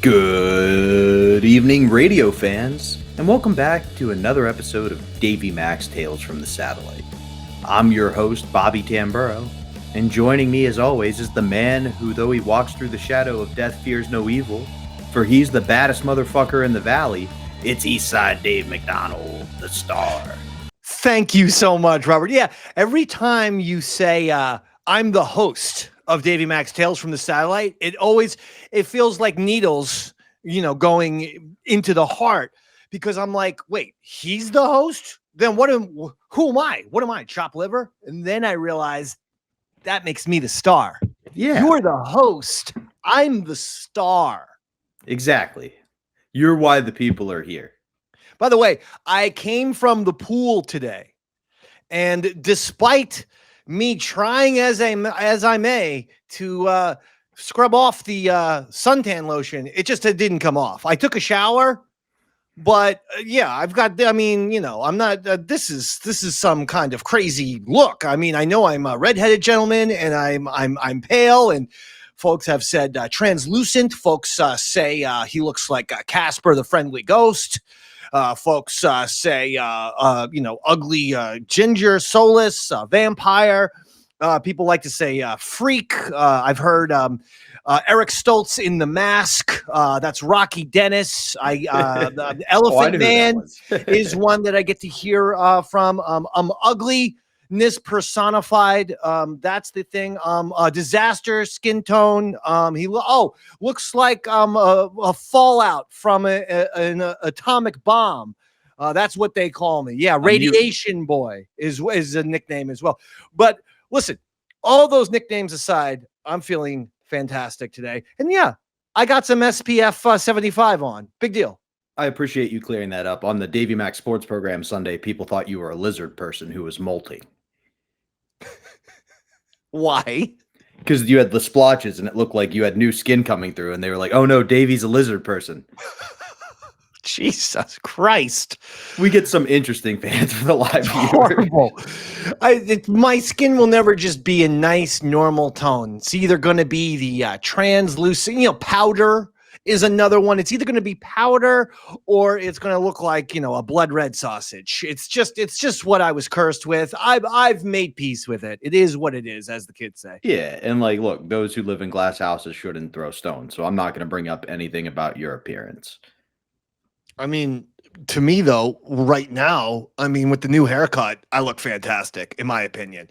Good evening, radio fans, and welcome back to another episode of Davey Mac's Tales from the Satellite. I'm your host, Bobby Tamburo, and joining me as always is the man who, though he walks through the shadow of death, fears no evil, for he's the baddest motherfucker in the valley. It's Eastside Dave McDonald, the star. Thank you so much, Robert. Yeah, every time you say I'm the host of Davey Mac's Tales from the Satellite, it feels like needles, going into the heart, because I'm like, wait, he's the host? Then who am I? What am I, chopped liver? And then I realize that makes me the star. Yeah. You're the host. I'm the star. Exactly. You're why the people are here. By the way, I came from the pool today, and despite me trying as I may to scrub off the suntan lotion, it didn't come off. I took a shower, but I'm not. This is some kind of crazy look. I mean, I know I'm a redheaded gentleman, and I'm pale, and folks have said translucent. Folks say he looks like Casper the Friendly Ghost. Folks say, ugly ginger, soulless, vampire. People like to say freak. I've heard Eric Stoltz in The Mask. That's Rocky Dennis. The Elephant Man is one that I get to hear from. Ugliness personified. That's the thing. Disaster, skin tone. He looks like a fallout from an atomic bomb. That's what they call me. Yeah, Radiation Boy is a nickname as well. But listen, all those nicknames aside, I'm feeling fantastic today. And yeah, I got some SPF 75 on. Big deal. I appreciate you clearing that up. On the Davey Mac Sports Program Sunday, people thought you were a lizard person who was molting. Why? Because you had the splotches and it looked like you had new skin coming through, and they were like, oh no, Davey's a lizard person. Jesus Christ. We get some interesting fans for the live horrible. My skin will never just be a nice normal tone. It's either going to be the translucent, powder is another one. It's either going to be powder or it's going to look like, a blood red sausage. It's just what I was cursed with. I've made peace with it. It is what it is, as the kids say. Yeah. And look, those who live in glass houses shouldn't throw stones. So I'm not going to bring up anything about your appearance. I mean, to me, though, right now, with the new haircut, I look fantastic, in my opinion.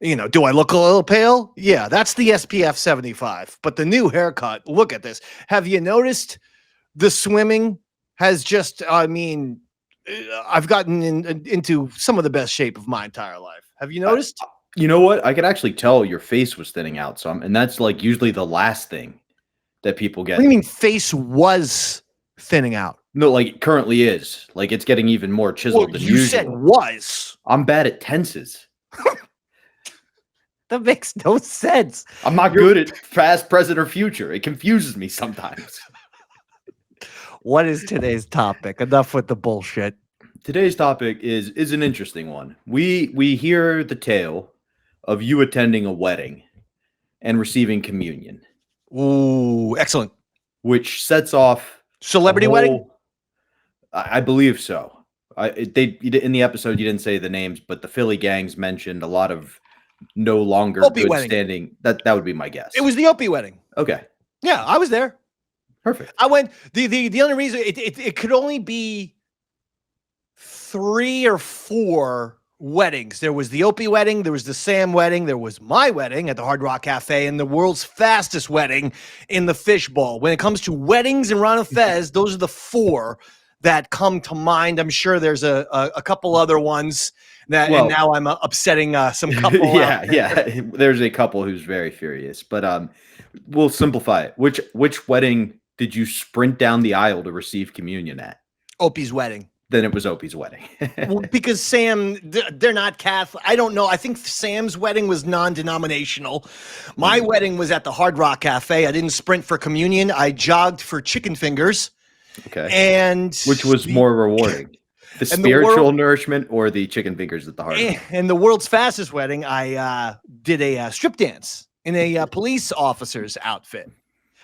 Do I look a little pale? Yeah, that's the SPF 75. But the new haircut, look at this. Have you noticed the swimming has I've gotten into some of the best shape of my entire life. Have you noticed? You know what? I could actually tell your face was thinning out some, and that's usually the last thing that people get. What do you mean face was thinning out? No, it currently is. It's getting even more chiseled than usual. You said was. I'm bad at tenses. That makes no sense. I'm not good at past, present, or future. It confuses me sometimes. What is today's topic? Enough with the bullshit. Today's topic is an interesting one. We hear the tale of you attending a wedding and receiving communion. Ooh, excellent. Which sets off celebrity wedding? I believe so. In the episode you didn't say the names, but the Philly gangs mentioned a lot of no longer Opie good wedding. Standing. That would be my guess. It was the Opie wedding. Okay. Yeah, I was there. Perfect. I went. The only reason it could only be 3 or 4 weddings. There was the Opie wedding, there was the Sam wedding, there was my wedding at the Hard Rock Cafe, and the world's fastest wedding in the Fishbowl. When it comes to weddings in Ron Fez, those are the 4 that come to mind. I'm sure there's a couple other ones that, and now I'm upsetting some couple. Yeah. There's a couple who's very furious, but we'll simplify it. Which wedding did you sprint down the aisle to receive communion at? Opie's wedding. Then it was Opie's wedding. Well, because Sam, they're not Catholic. I don't know. I think Sam's wedding was non-denominational. My wedding was at the Hard Rock Cafe. I didn't sprint for communion. I jogged for chicken fingers. Okay. And which was more rewarding? The spiritual nourishment or the chicken fingers at the Hard Rock? And the world's fastest wedding, I did a strip dance in a police officer's outfit.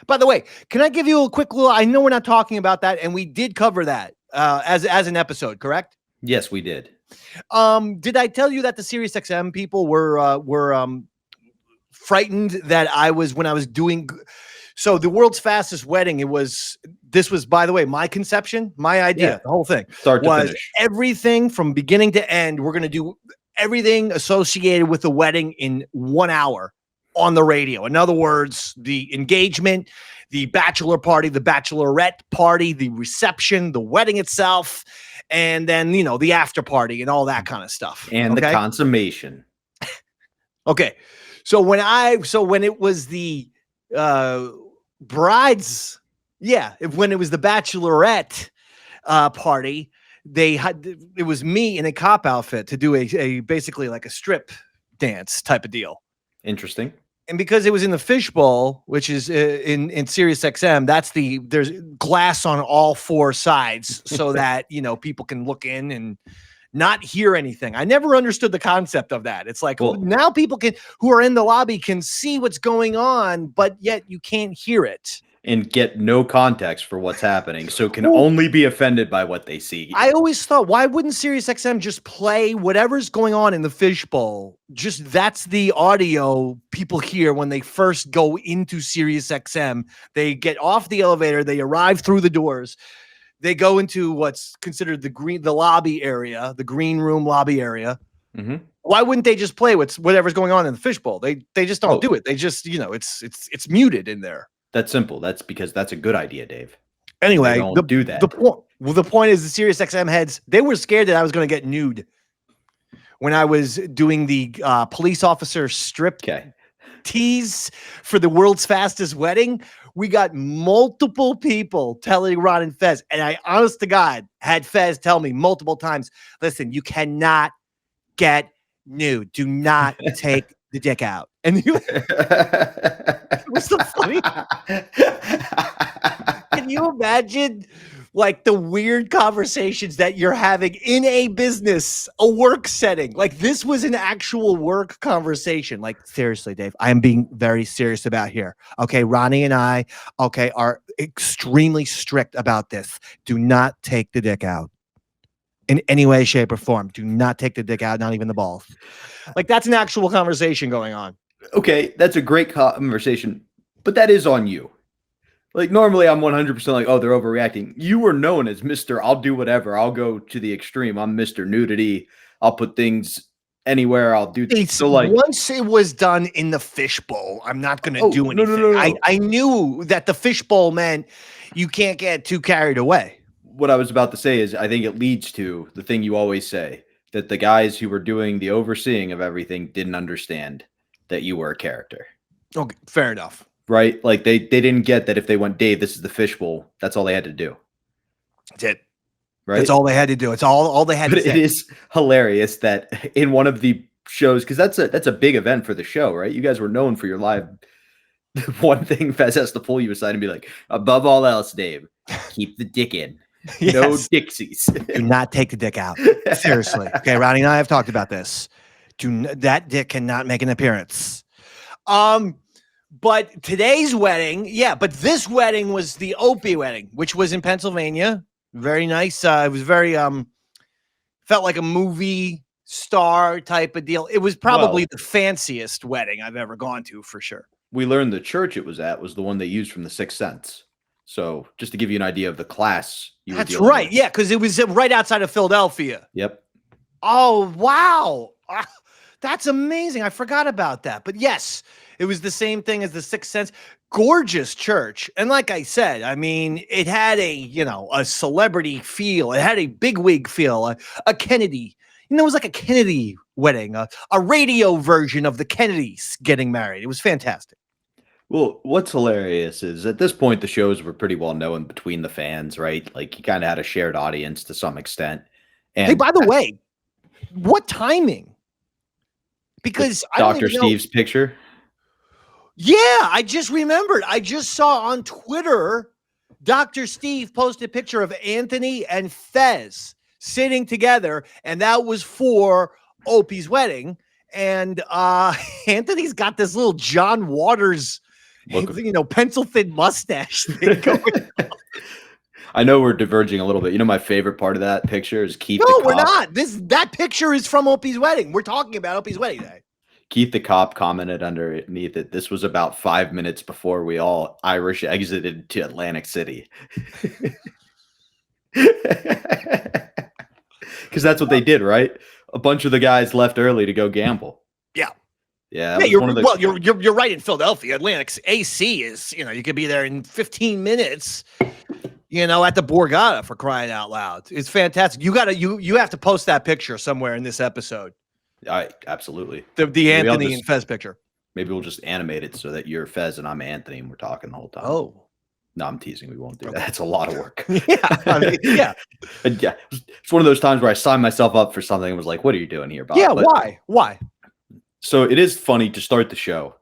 By the way, can I give you a quick little? I know we're not talking about that, and we did cover that as an episode, correct? Yes, we did. Did I tell you that the Sirius XM people were frightened that I was when I was doing? So the world's fastest wedding. This was, by the way, my conception, my idea. Yeah. The whole thing Start to was finish. everything from beginning to end. We're going to do everything associated with the wedding in 1 hour on the radio. In other words, the engagement, the bachelor party, the bachelorette party, the reception, the wedding itself, and then, the after party and all that kind of stuff. And the consummation. Okay. So when it was the brides, when it was the bachelorette party, it was me in a cop outfit to do a basically like a strip dance type of deal. Interesting. And because it was in the fishbowl, which is in Sirius XM, there's glass on all four sides so that, people can look in and not hear anything. I never understood the concept of that. It's like, now people who are in the lobby can see what's going on, but yet you can't hear it. And get no context for what's happening, so can only be offended by what they see. I always thought, why wouldn't SiriusXM just play whatever's going on in the fishbowl? That's the audio people hear when they first go into SiriusXM. They get off the elevator, they arrive through the doors, they go into what's considered the lobby area, the green room lobby area. Mm-hmm. Why wouldn't they just play whatever's going on in the fishbowl? They just don't do it. They just, it's muted in there. That's simple. That's because that's a good idea, Dave. Anyway, don't do that. The point is the SiriusXM heads, they were scared that I was going to get nude when I was doing the police officer strip tease for the world's fastest wedding. We got multiple people telling Ron and Fez, and I, honest to God, had Fez tell me multiple times, listen, you cannot get nude. Do not take the dick out. And it was so funny. Can you imagine like the weird conversations that you're having in a business, a work setting? Like this was an actual work conversation. Like, seriously, Dave, I am being very serious about here. Okay, Ronnie and I, are extremely strict about this. Do not take the dick out in any way, shape, or form. Do not take the dick out, not even the balls. Like that's an actual conversation going on. Okay, that's a great conversation, but that is on you. Like normally I'm 100% like, oh, they're overreacting. You were known as Mr. I'll do whatever. I'll go to the extreme. I'm Mr. Nudity. I'll put things anywhere. I'll do so. Like once it was done in the fishbowl, I'm not going to do anything. No. I knew that the fishbowl meant you can't get too carried away. What I was about to say is I think it leads to the thing you always say, that the guys who were doing the overseeing of everything didn't understand that you were a character. Okay, fair enough. Right? Like they didn't get that if they went, Dave, this is the fishbowl. That's all they had to do. That's it. Right? That's all they had to do. It's all they had to say. But it is hilarious that in one of the shows, because that's a big event for the show, right? You guys were known for your live. One thing Fez has to pull you aside and be like, above all else, Dave, keep the dick in. Yes. No Dixies. Do not take the dick out. Seriously. Okay, Ronnie and I have talked about this. That dick cannot make an appearance. But today's wedding, but this wedding was the Opie wedding, which was in Pennsylvania. Very nice. It was very felt like a movie star type of deal. It was probably the fanciest wedding I've ever gone to, for sure. We learned the church it was at was the one they used from The Sixth Sense. So just to give you an idea of the class. That's right. With. Yeah, because it was right outside of Philadelphia. Yep. Oh, wow. That's amazing. I forgot about that. But yes, it was the same thing as The Sixth Sense. Gorgeous church. And like I said, I mean, it had a celebrity feel. It had a bigwig feel, a Kennedy. It was like a Kennedy wedding, a radio version of the Kennedys getting married. It was fantastic. Well, what's hilarious is at this point, the shows were pretty well known between the fans, right? Like you kind of had a shared audience to some extent. And hey, by the way, what timing? Because Dr. Steve's picture. Yeah, I just remembered. I just saw on Twitter, Dr. Steve posted a picture of Anthony and Fez sitting together, and that was for Opie's wedding. And Anthony's got this little John Waters pencil thin mustache thing going. I know we're diverging a little bit. My favorite part of that picture is Keith. No, we're not. That picture is from Opie's wedding. We're talking about Opie's wedding day. Keith the cop commented underneath it, this was about 5 minutes before we all Irish exited to Atlantic City. Because that's what they did, right? A bunch of the guys left early to go gamble. Yeah. Yeah. You're right in Philadelphia. Atlantic AC is, you could be there in 15 minutes. At the Borgata, for crying out loud. It's fantastic. You have to post that picture somewhere in this episode. Absolutely. The Anthony and Fez picture. Maybe we'll just animate it so that you're Fez and I'm Anthony and we're talking the whole time. Oh. No, I'm teasing. We won't do that. That's a lot of work. Yeah. Yeah. It's one of those times where I signed myself up for something and was like, what are you doing here, Bob? Yeah, why? So it is funny to start the show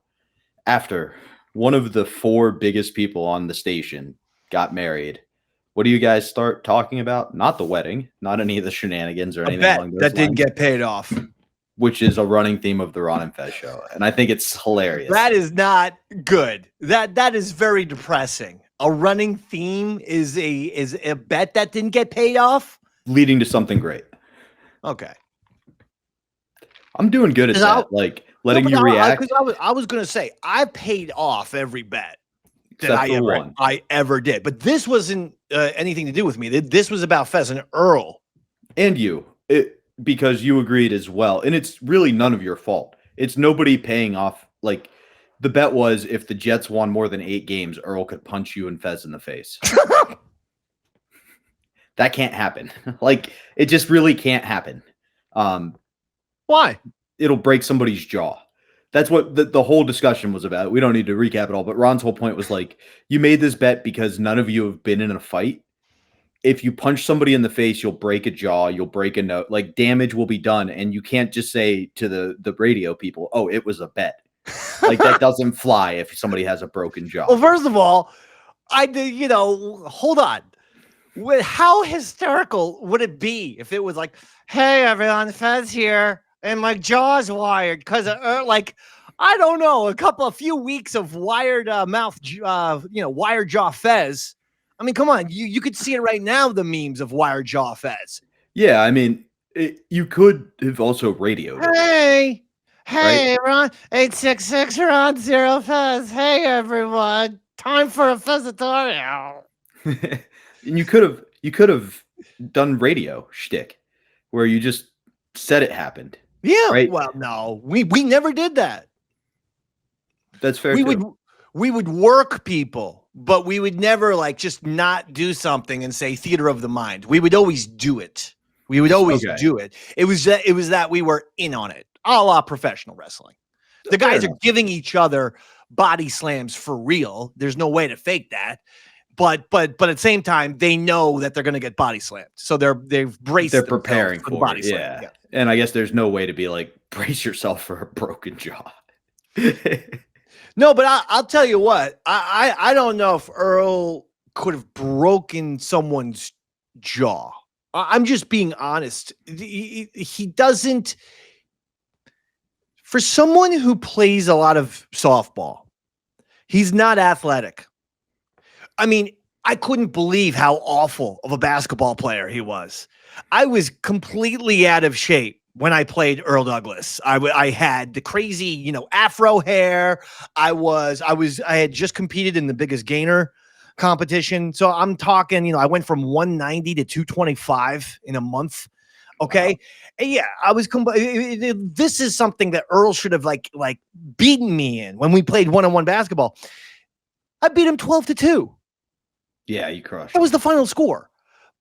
after one of the 4 biggest people on the station got married. What do you guys start talking about? Not the wedding, not any of the shenanigans or anything along those lines. That didn't get paid off. Which is a running theme of the Ron and Fez show. And I think it's hilarious. That is not good. That is very depressing. A running theme is a bet that didn't get paid off. Leading to something great. Okay. I'm doing good at that. Like letting you react. I was going to say, I paid off every bet that I ever did. But this wasn't anything to do with me. This was about Fez and Earl. And you. Because you agreed as well. And it's really none of your fault. It's nobody paying off. Like, the bet was if the Jets won more than 8 games, Earl could punch you and Fez in the face. That can't happen. Like, it just really can't happen. Why? It'll break somebody's jaw. That's what the whole discussion was about. We don't need to recap it all, but Ron's whole point was like, you made this bet because none of you have been in a fight. If you punch somebody in the face, you'll break a jaw, you'll break a nose, like damage will be done. And you can't just say to the radio people, oh, it was a bet. Like that doesn't fly if somebody has a broken jaw. Well, first of all, hold on. How hysterical would it be if it was like, hey, everyone, Fez here, and my jaw's wired because I don't know, a few weeks of wired mouth, wired jaw Fez. I mean, come on, you could see it right now, the memes of wired jaw Fez. Yeah, I mean, you could have also radioed. Hey, right? Ron, 866 Ron 0 Fez. Hey, everyone, time for a Fezatorial. And you could have done radio shtick where you just said it happened. Yeah. Right? Well, no, we never did that. That's fair. We would work people, but we would never just not do something and say theater of the mind. We would always do it. We would always do it. It was that we were in on it, a la professional wrestling. The guys are giving each other body slams for real. There's no way to fake that. But at the same time, they know that they're going to get body slammed, so they've braced. They're preparing for the body it. slam. Yeah, and I guess there's no way to be like brace yourself for a broken jaw. No, but I'll tell you what. I don't know if Earl could have broken someone's jaw. I'm just being honest. He doesn't. For someone who plays a lot of softball, he's not athletic. I mean, I couldn't believe how awful of a basketball player he was. I was completely out of shape when I played Earl Douglas. I had the crazy, afro hair. I had just competed in the Biggest Gainer competition. So I'm talking, I went from 190 to 225 in a month. Okay. Wow. And yeah, I was, this is something that Earl should have like beaten me in when we played one-on-one basketball. I beat him 12-2. Yeah, you crushed. That was the final score.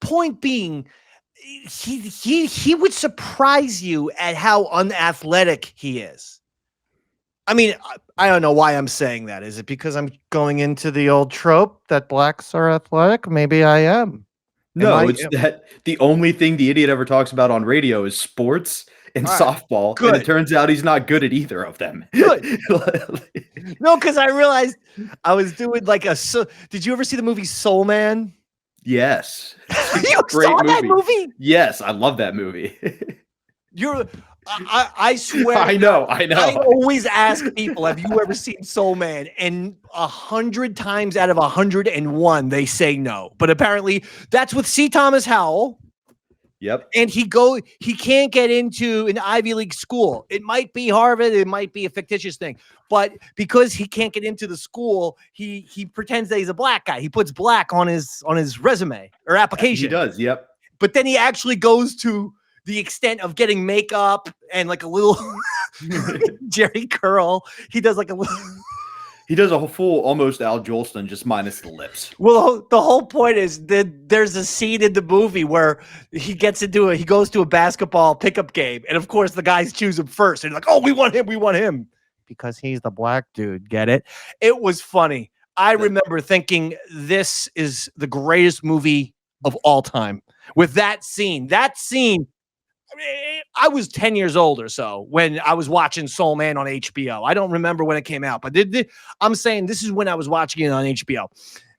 Point being, he would surprise you at how unathletic he is. I mean, I don't know why I'm saying that. Is it because I'm going into the old trope that blacks are athletic? Maybe I am. No, it's that the only thing the idiot ever talks about on radio is sports and softball. Good. And it turns out he's not good at either of them. Good. No, because I realized I was doing did you ever see the movie Soul Man? Yes. You saw that movie? Yes, I love that movie. I swear. I know. I always ask people, have you ever seen Soul Man? And 100 times out of 101, they say no. But apparently that's with C. Thomas Howell. Yep. And he can't get into an Ivy League school. It might be Harvard, it might be a fictitious thing, but because he can't get into the school, he pretends that he's a black guy. He puts black on his resume or application. He does, yep. But then he actually goes to the extent of getting makeup and like a little Jerry curl. He does like a little. He does a full almost Al Jolson, just minus the lips. Well, the whole point is that there's a scene in the movie where he goes to a basketball pickup game, and of course the guys choose him first. And they're like, "Oh, we want him because he's the black dude." Get it? It was funny. I remember thinking this is the greatest movie of all time with that scene. I was 10 years old or so when I was watching Soul Man on HBO. I don't remember when it came out, but I'm saying this is when I was watching it on HBO.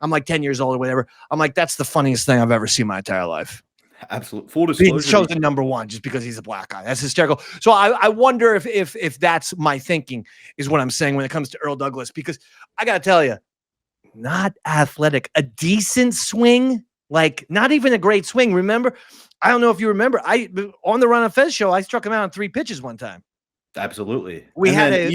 I'm like 10 years old or whatever. I'm like, that's the funniest thing I've ever seen in my entire life. Absolutely. Full disclosure. He's chosen number one just because he's a black guy. That's hysterical. So I wonder if that's my thinking is what I'm saying when it comes to Earl Douglas, because I got to tell you, not athletic, a decent swing, like not even a great swing. Remember, I don't know if you remember, on the Ron and Fez show, I struck him out on 3 pitches one time. Absolutely. We had a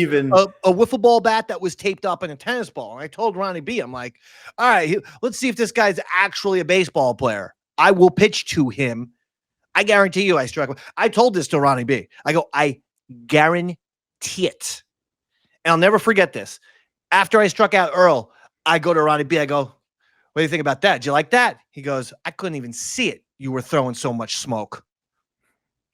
wiffle ball bat that was taped up in a tennis ball. And I told Ronnie B, I'm like, all right, let's see if this guy's actually a baseball player. I will pitch to him. I guarantee you I struck him. I told this to Ronnie B. I go, I guarantee it. And I'll never forget this. After I struck out Earl, I go to Ronnie B. I go, what do you think about that? Did you like that? He goes, I couldn't even see it. You were throwing so much smoke.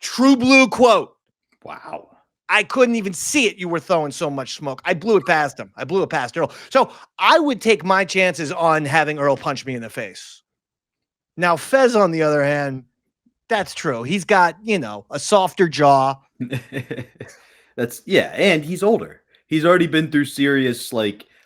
True blue quote. Wow. I couldn't even see it. You were throwing so much smoke. I blew it past him. I blew it past Earl. So I would take my chances on having Earl punch me in the face. Now, Fez, on the other hand, that's true. He's got, a softer jaw. And he's older. He's already been through serious,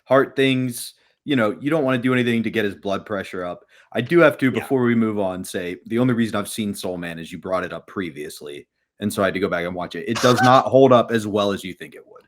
heart things. You don't want to do anything to get his blood pressure up. I do have to, before we move on, say the only reason I've seen Soul Man is you brought it up previously. And so I had to go back and watch it. It does not hold up as well as you think it would.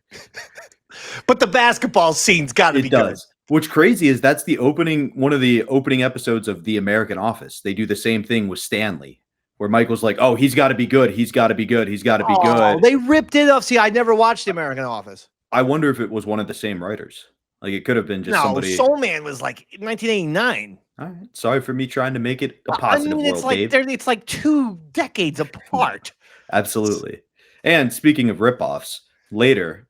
But the basketball scene's got to be good. What's crazy is that's one of the opening episodes of The American Office. They do the same thing with Stanley, where Michael's like, oh, he's got to be good. He's got to be good. He's got to be good. They ripped it off. See, I never watched The American Office. I wonder if it was one of the same writers. It could have been just somebody. Soul Man was 1989. All right. Sorry for me trying to make it a positive world, Dave. It's like 2 decades apart. Absolutely. And speaking of ripoffs, later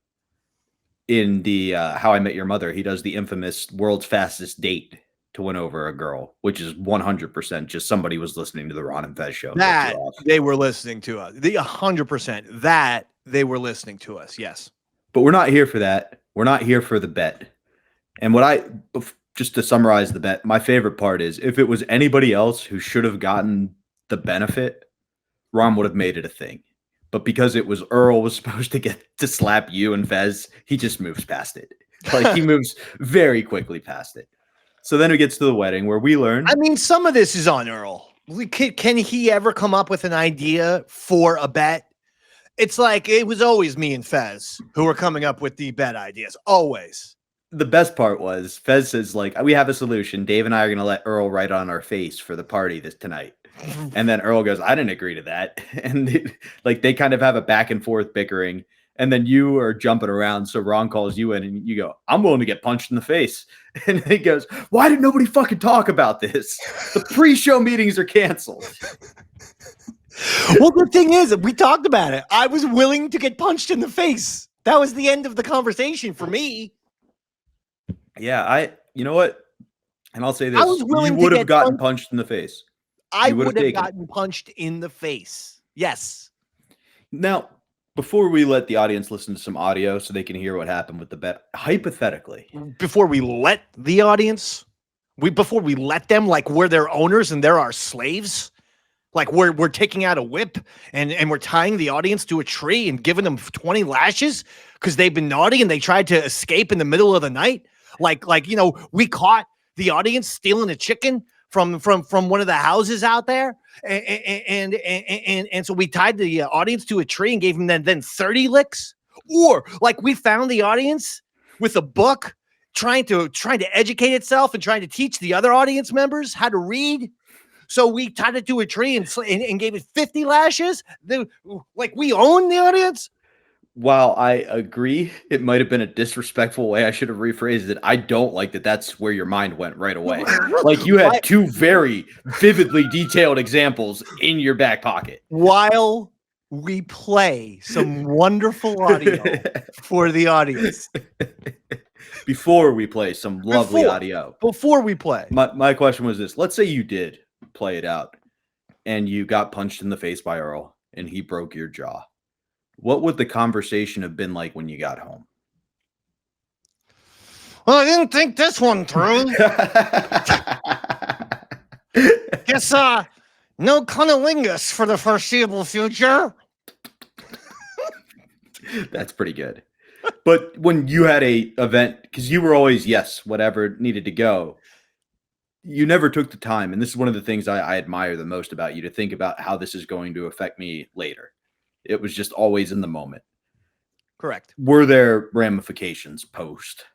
in the How I Met Your Mother, he does the infamous World's Fastest Date to win over a girl, which is 100% just somebody was listening to the Ron and Fez show. That they were listening to us. The 100% that they were listening to us. Yes. But we're not here for that. We're not here for the bet. And just to summarize the bet, my favorite part is if it was anybody else who should have gotten the benefit, Ron would have made it a thing. But because it was Earl was supposed to get to slap you and Fez, he just moves past it. He moves very quickly past it. So then it gets to the wedding where we learn. I mean, some of this is on Earl. Can he ever come up with an idea for a bet? It's like it was always me and Fez who were coming up with the bet ideas. Always. The best part was Fez says, we have a solution. Dave and I are going to let Earl write on our face for the party tonight. And then Earl goes, I didn't agree to that. And they kind of have a back and forth bickering. And then you are jumping around. So Ron calls you in and you go, I'm willing to get punched in the face. And he goes, why did nobody fucking talk about this? The pre-show meetings are canceled. Well, the thing is, we talked about it. I was willing to get punched in the face. That was the end of the conversation for me. Yeah, you know what? And I'll say this. You would have gotten punched in the face. I would have gotten punched in the face. Yes. Now, before we let the audience listen to some audio so they can hear what happened with the bet, hypothetically. Before we let the audience, before we let them, we're their owners and they're our slaves. We're taking out a whip and we're tying the audience to a tree and giving them 20 lashes because they've been naughty and they tried to escape in the middle of the night. We caught the audience stealing a chicken from one of the houses out there, and so we tied the audience to a tree and gave them then 30 licks, or like we found the audience with a book trying to educate itself and trying to teach the other audience members how to read. So we tied it to a tree and gave it 50 lashes. Like we own the audience. While I agree, it might have been a disrespectful way. I should have rephrased it. I don't like that. That's where your mind went right away. Like you had two very vividly detailed examples in your back pocket. While we play some wonderful audio for the audience. Before we play some lovely audio. Before we play. My question was this. Let's say you did play it out and you got punched in the face by Earl and he broke your jaw. What would the conversation have been like when you got home? Well, I didn't think this one through. Guess no cunnilingus for the foreseeable future. That's pretty good. But when you had a event, because you were always, yes, whatever needed to go, you never took the time. And this is one of the things I admire the most about you, to think about how this is going to affect me later. It was just always in the moment. Correct. Were there ramifications post?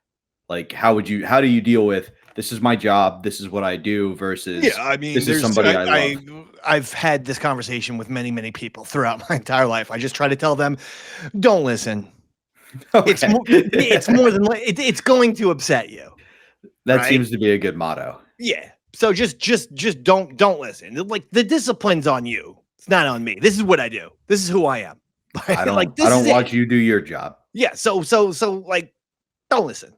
Like, how do you deal with, this is my job, this is what I do, versus this is somebody I love? I've had this conversation with many, many people throughout my entire life. I just try to tell them, don't listen. Okay. It's more than it's going to upset you. That seems to be a good motto. Yeah. So just don't listen. Like, the discipline's on you. It's not on me. This is what I do. This is who I am. I don't watch you do your job. Yeah. So like, don't listen.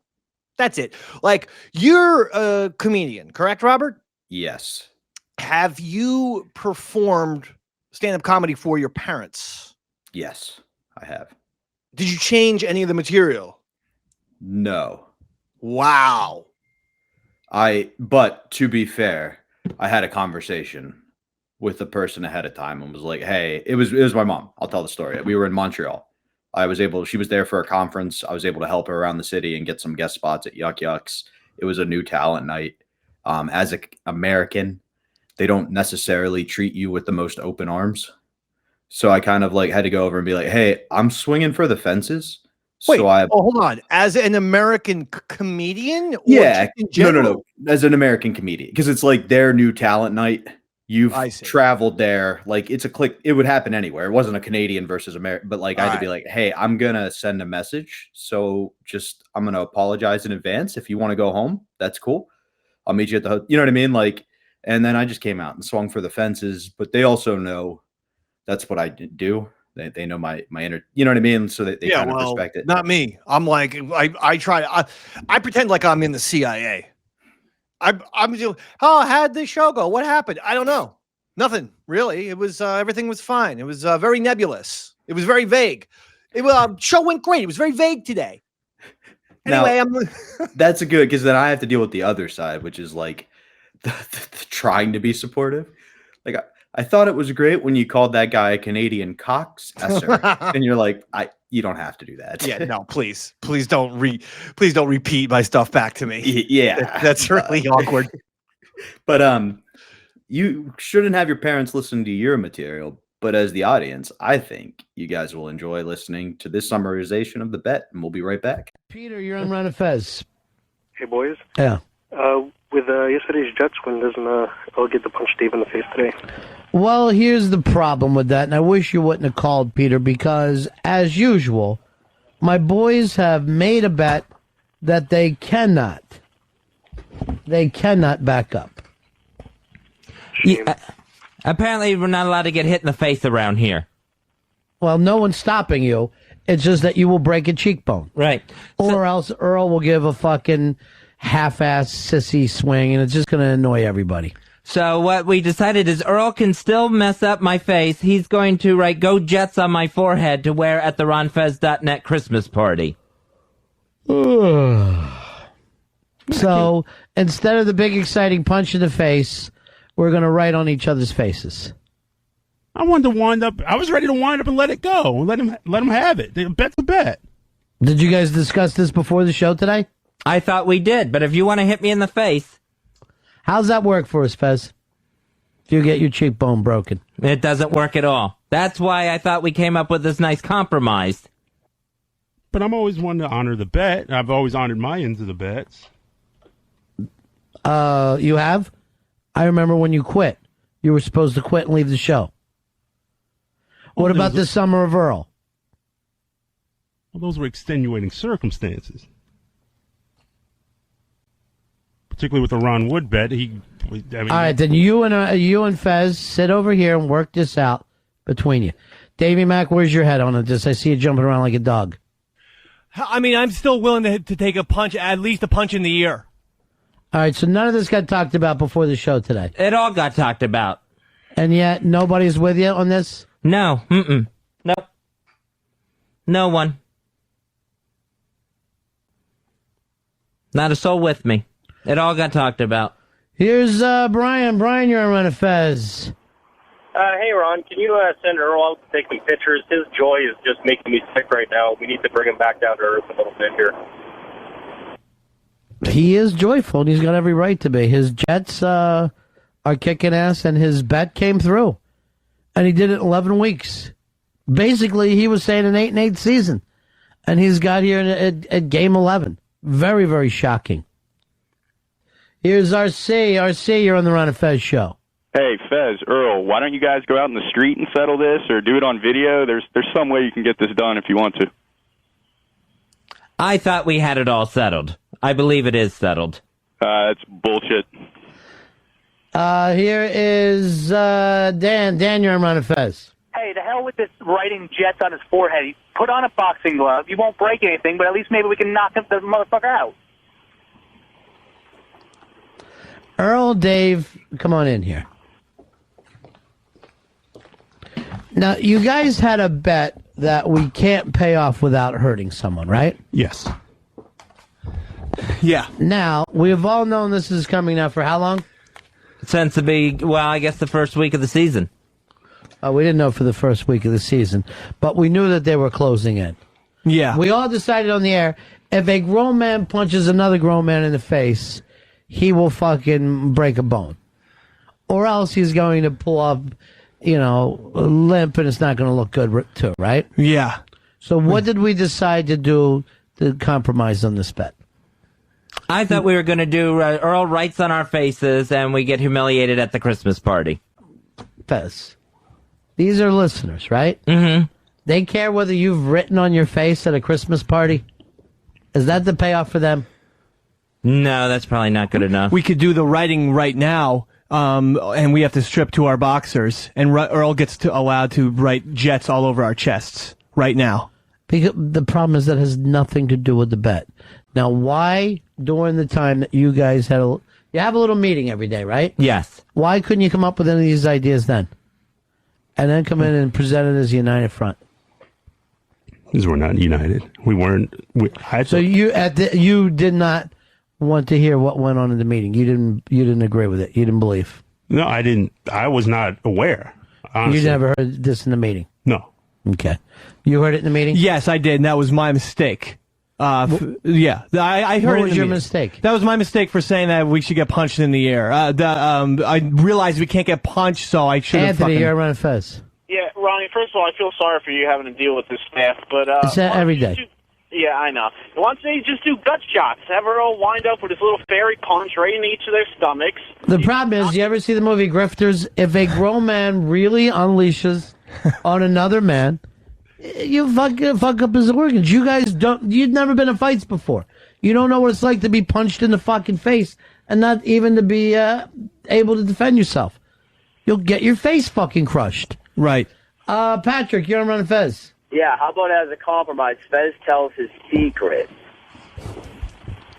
That's it. Like, you're a comedian, correct, Robert? Yes. Have you performed stand-up comedy for your parents? Yes, I have. Did you change any of the material? No. Wow. But to be fair, I had a conversation with the person ahead of time and was like, hey, it was my mom. I'll tell the story. We were in Montreal. She was there for a conference. I was able to help her around the city and get some guest spots at Yuck Yucks. It was a new talent night. As an American, they don't necessarily treat you with the most open arms. So I kind of like had to go over and be like, hey, I'm swinging for the fences. Wait, hold on. As an American comedian? Yeah. No. As an American comedian. Because it's like their new talent night. You've traveled there. Like, it's a click. It would happen anywhere. It wasn't a Canadian versus American. But like, I had to be like, hey, I'm going to send a message. So I'm going to apologize in advance. If you want to go home, that's cool. I'll meet you at the hotel. You know what I mean? Like, and then I just came out and swung for the fences. But they also know that's what I do. They know my inner, you know what I mean? So they kind of respect it. Not me. I'm like, I pretend like I'm in the CIA. I'm doing, how'd the show go? What happened? I don't know. Nothing really. It was, everything was fine. It was very nebulous. It was very vague. Show went great. It was very vague today. Anyway, now, that's a good, because then I have to deal with the other side, which is like the trying to be supportive. Like, I thought it was great when you called that guy a Canadian cocksesser, and you're like, you don't have to do that. Yeah, no, please don't repeat my stuff back to me. Yeah, that's really awkward. But you shouldn't have your parents listen to your material. But as the audience, I think you guys will enjoy listening to this summarization of the bet, and we'll be right back. Peter, you're on Run of Fez. Hey, boys. Yeah. With yesterday's Jets win, doesn't I'll get to punch Dave in the face today? Well, here's the problem with that, and I wish you wouldn't have called, Peter, because, as usual, my boys have made a bet that they cannot back up. Yeah, apparently, we're not allowed to get hit in the face around here. Well, no one's stopping you. It's just that you will break a cheekbone. Right. Or else Earl will give a fucking half-ass sissy swing, and it's just going to annoy everybody. So what we decided is Earl can still mess up my face. He's going to write "Go Jets" on my forehead to wear at the ronfez.net Christmas party. So instead of the big exciting punch in the face, we're going to write on each other's faces. I wanted to wind up. I was ready to wind up and let it go. Let him have it. Bet's a bet. Did you guys discuss this before the show today? I thought we did, but if you want to hit me in the face. How's that work for us, Fez? Do you get your cheekbone broken? It doesn't work at all. That's why I thought we came up with this nice compromise. But I'm always one to honor the bet. I've always honored my ends of the bets. You have? I remember when you quit. You were supposed to quit and leave the show. What about the summer of Earl? Well, those were extenuating circumstances. Particularly with the Ron Wood bet. All right, then you and Fez sit over here and work this out between you. Davey Mack, where's your head on this? I see you jumping around like a dog. I mean, I'm still willing to take a punch, at least a punch in the ear. All right, so none of this got talked about before the show today. It all got talked about. And yet nobody's with you on this? No. Nope. No one. Not a soul with me. It all got talked about. Here's Brian. Brian, you're on Run of Fez. Hey, Ron, can you send Earl out to take me pictures? His joy is just making me sick right now. We need to bring him back down to earth a little bit here. He is joyful, and he's got every right to be. His Jets are kicking ass, and his bet came through. And he did it in 11 weeks. Basically, he was saying an 8-8 season. And he's got here at game 11. Very, very shocking. Here's RC. RC, you're on the Ron and Fez show. Hey, Fez, Earl, why don't you guys go out in the street and settle this or do it on video? There's some way you can get this done if you want to. I thought we had it all settled. I believe it is settled. It's bullshit. Here is Dan. Dan, you're on Ron and Fez. Hey, to hell with this writing Jets on his forehead. He put on a boxing glove. You won't break anything, but at least maybe we can knock the motherfucker out. Earl, Dave, come on in here. Now, you guys had a bet that we can't pay off without hurting someone, right? Yes. Yeah. Now, we have all known this is coming now for how long? Since I guess the first week of the season. We didn't know for the first week of the season, but we knew that they were closing in. Yeah. We all decided on the air, if a grown man punches another grown man in the face, he will fucking break a bone. Or else he's going to pull off, a limp, and it's not going to look good too, right? Yeah. So what did we decide to do to compromise on this bet? I thought we were going to do Earl writes on our faces and we get humiliated at the Christmas party. Fez, these are listeners, right? Mm-hmm. They care whether you've written on your face at a Christmas party? Is that the payoff for them? No, that's probably not good enough. We could do the writing right now, and we have to strip to our boxers, and Earl gets allowed to write Jets all over our chests right now. Because the problem is that has nothing to do with the bet. Now, why during the time that you guys you have a little meeting every day, right? Yes. Why couldn't you come up with any of these ideas then? And then come in and present it as a united front? Because we're not united. We weren't. You did not want to hear what went on in the meeting. You didn't agree with it. You didn't believe. No, I didn't. I was not aware. Honestly. You never heard this in the meeting? No. Okay. You heard it in the meeting? Yes, I did, and that was my mistake. I heard it. What was your mistake? That was my mistake for saying that we should get punched in the ear. I realized we can't get punched, so I should have Anthony, you're running Fez. Yeah, Ronnie, first of all, I feel sorry for you having to deal with this staff, but... It's every day. Yeah, I know. Why don't they just do gut shots? Have her all wind up with this little fairy punch right in each of their stomachs. The problem is, you ever see the movie Grifters? If a grown man really unleashes on another man, you fuck up his organs. You guys you've never been in fights before. You don't know what it's like to be punched in the fucking face and not even to be able to defend yourself. You'll get your face fucking crushed. Right. Patrick, you're on Run Fez. Yeah, how about as a compromise, Fez tells his secret?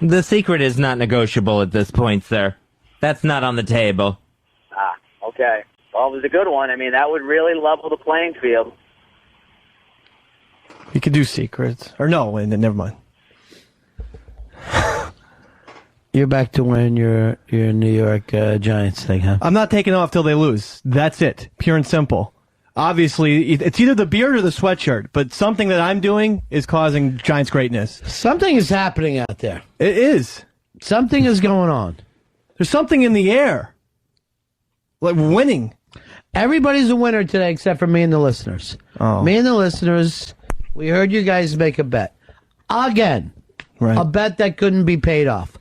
The secret is not negotiable at this point, sir. That's not on the table. Ah, okay. Well, it was a good one. I mean, that would really level the playing field. You could do secrets. Or no, never mind. You're back to wearing your New York Giants thing, huh? I'm not taking off till they lose. That's it. Pure and simple. Obviously, it's either the beard or the sweatshirt, but something that I'm doing is causing Giants greatness. Something is happening out there. It is. Something is going on. There's something in the air. Like winning. Everybody's a winner today except for me and the listeners. Oh. Me and the listeners, we heard you guys make a bet. Again. Right. A bet that couldn't be paid off.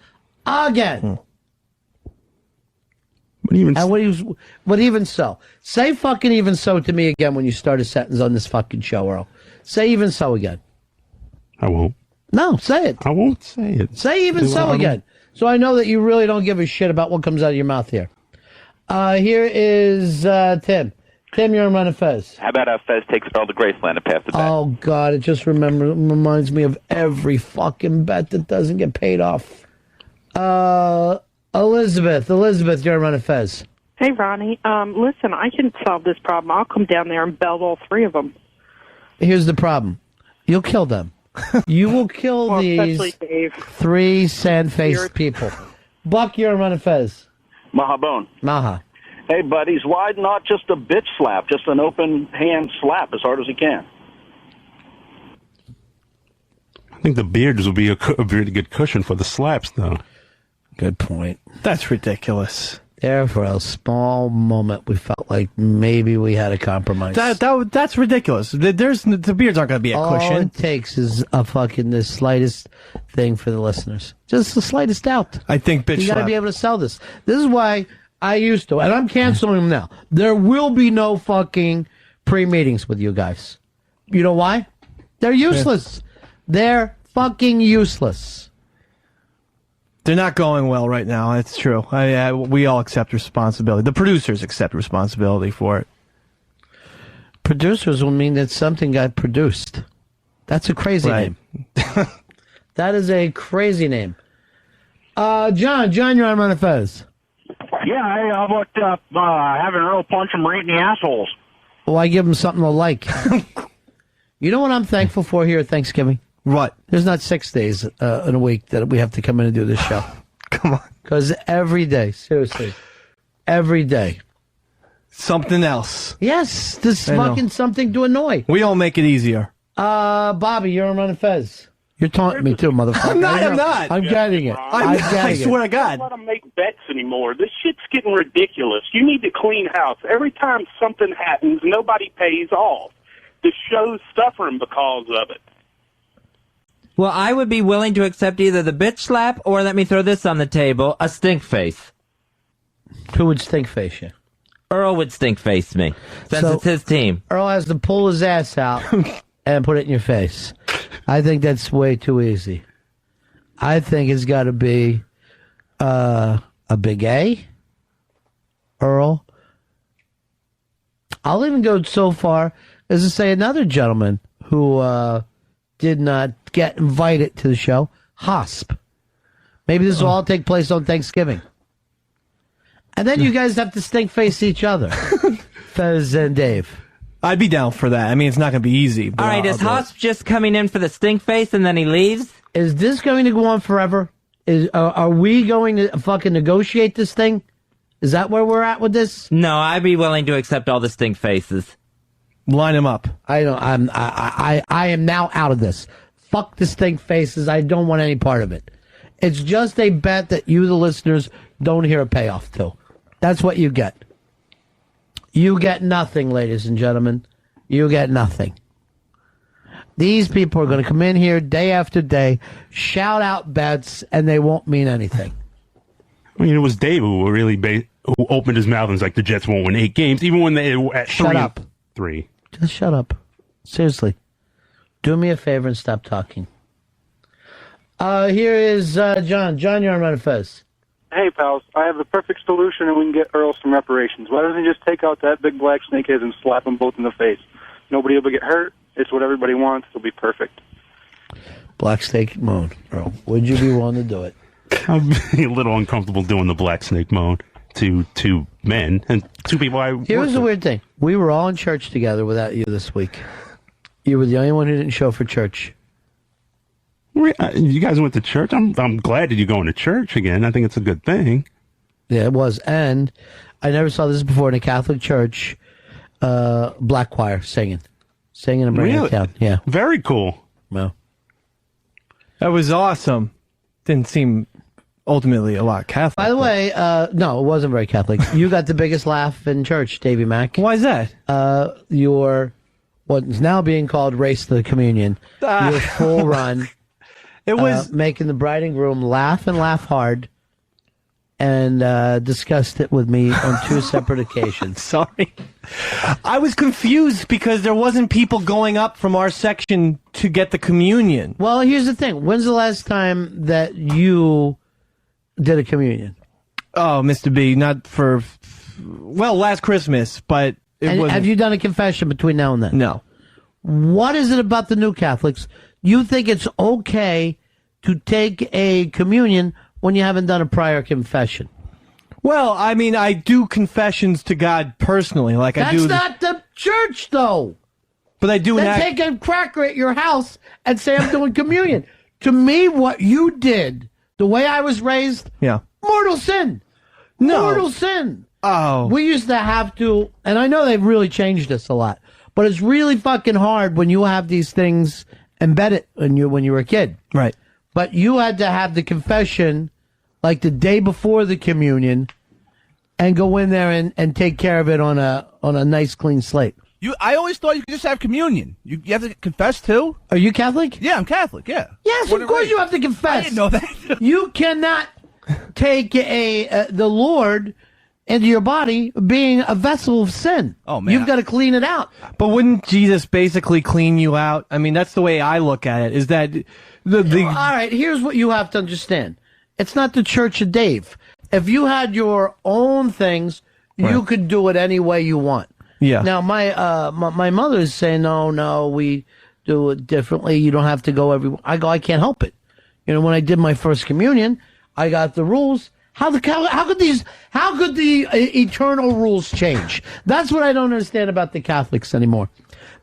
Again. But even But even so. Say fucking even so to me again when you start a sentence on this fucking show, Earl. Say even so again. I won't. No, say it. I won't say it. Say even so again. So I know that you really don't give a shit about what comes out of your mouth here. Here is Tim. Tim, you're on Run of Fez. How about Fez takes Earl to Graceland and pass the bet? Oh, God, it just reminds me of every fucking bet that doesn't get paid off. Elizabeth, you're on Run of Fez. Hey, Ronnie. Listen, I can solve this problem. I'll come down there and belt all three of them. Here's the problem. You'll kill them. You will kill Well, these especially Dave. three sand-faced people. Buck, you're on Run of Fez. Mahabone. Maha. Hey, buddies, why not just a bitch slap? Just an open hand slap as hard as he can. I think the beards will be a really good cushion for the slaps, though. Good point. That's ridiculous. There, for a small moment, we felt like maybe we had a compromise. That's ridiculous. The beards aren't going to be a cushion. All it takes is a fucking the slightest thing for the listeners. Just the slightest doubt. I think bitch You got to slap. be able to sell this. This is why I used to, and I'm canceling them now. There will be no fucking pre-meetings with you guys. You know why? They're useless. They're fucking useless. They're not going well right now. It's true. We all accept responsibility. The producers accept responsibility for it. Producers will mean that something got produced. That's a crazy name. That is a crazy name. John, you're on Run of Fez. Yeah, hey, how about having Earl punch him right in the assholes? Well, I give him something to like. You know what I'm thankful for here at Thanksgiving? What? There's not 6 days in a week that we have to come in and do this show. Come on. Because every day, seriously, every day. Something else. Yes, this I know. fucking something to annoy. We all make it easier. Bobby, you're on Run of Fez. You're taunting me too, motherfucker. I'm not. I'm getting it. I swear to God. Don't let them make bets anymore. This shit's getting ridiculous. You need to clean house. Every time something happens, nobody pays off. The show's suffering because of it. Well, I would be willing to accept either the bitch slap or, let me throw this on the table, a stink face. Who would stink face you? Earl would stink face me, since So- it's his team. Earl has to pull his ass out and put it in your face. I think that's way too easy. I think it's got to be a big A, Earl. I'll even go so far as to say another gentleman who did not get invited to the show, Hosp. Maybe this will all take place on Thanksgiving. And then you guys have to stink face each other, Fez and Dave. I'd be down for that. I mean, it's not going to be easy. But All right, I'll is do it. Hosp just coming in for the stink face and then he leaves? Is this going to go on forever? Are we going to fucking negotiate this thing? Is that where we're at with this? No, I'd be willing to accept all the stink faces. Line them up. I am now out of this. Fuck the stink faces. I don't want any part of it. It's just a bet that you, the listeners, don't hear a payoff to. That's what you get. You get nothing, ladies and gentlemen. You get nothing. These people are going to come in here day after day, shout out bets, and they won't mean anything. I mean, it was Dave who really who opened his mouth and was like, the Jets won't win 8 games, even when they were at Shut up. 3. Just shut up. Seriously. Do me a favor and stop talking. Here is John. John, you're on Run of Fez. Hey, pals, I have the perfect solution and we can get Earl some reparations. Why doesn't he just take out that big black snakehead and slap them both in the face? Nobody will get hurt. It's what everybody wants. It'll be perfect. Black snake moan, bro. Would you be willing to do it? I'm a little uncomfortable doing the black snake moan to 2 men and 2 people I Here's work the with. weird thing. We were all in church together without you this week. You were the only one who didn't show for church. You guys went to church? I'm glad that you're going to church again. I think it's a good thing. Yeah, it was. And I never saw this before in a Catholic church. Black choir singing and bringing Really? it down. Yeah. Very cool. Well, That was awesome. Didn't seem ultimately a lot Catholic. By the way, no, it wasn't very Catholic. You got the biggest laugh in church, Davey Mack. Why is that? Your what's now being called Race to the Communion. Your full run. It was making the bride and groom laugh and laugh hard, and discussed it with me on 2 separate occasions. Sorry. I was confused because there wasn't people going up from our section to get the communion. Well, here's the thing. When's the last time that you did a communion? Oh, Mr. B, not for, well, last Christmas, but it wasn't. Have you done a confession between now and then? No. What is it about the new Catholics? You think it's okay to take a communion when you haven't done a prior confession? Well, I mean, I do confessions to God personally, like I do. That's not the church, though. But I do. Then take a cracker at your house and say I'm doing communion. To me, what you did, the way I was raised, mortal sin. No. Mortal sin. Oh. We used to have to, and I know they've really changed this a lot, but it's really fucking hard when you have these things embedded when you were a kid. Right. But you had to have the confession like the day before the communion and go in there and take care of it on a nice clean slate. I always thought you could just have communion. You have to confess too? Are you Catholic? Yeah, I'm Catholic, yeah. Yes, of course you have to confess. I didn't know that. You cannot take the Lord into your body being a vessel of sin. Oh, man. You've got to clean it out. But wouldn't Jesus basically clean you out? I mean, that's the way I look at it, is that the All right, here's what you have to understand. It's not the Church of Dave. If you had your own things, you could do it any way you want. Yeah. Now, my mother is saying, no, we do it differently. You don't have to go everywhere. I go, I can't help it. You know, when I did my first communion, I got the rules. How could the eternal rules change? That's what I don't understand about the Catholics anymore.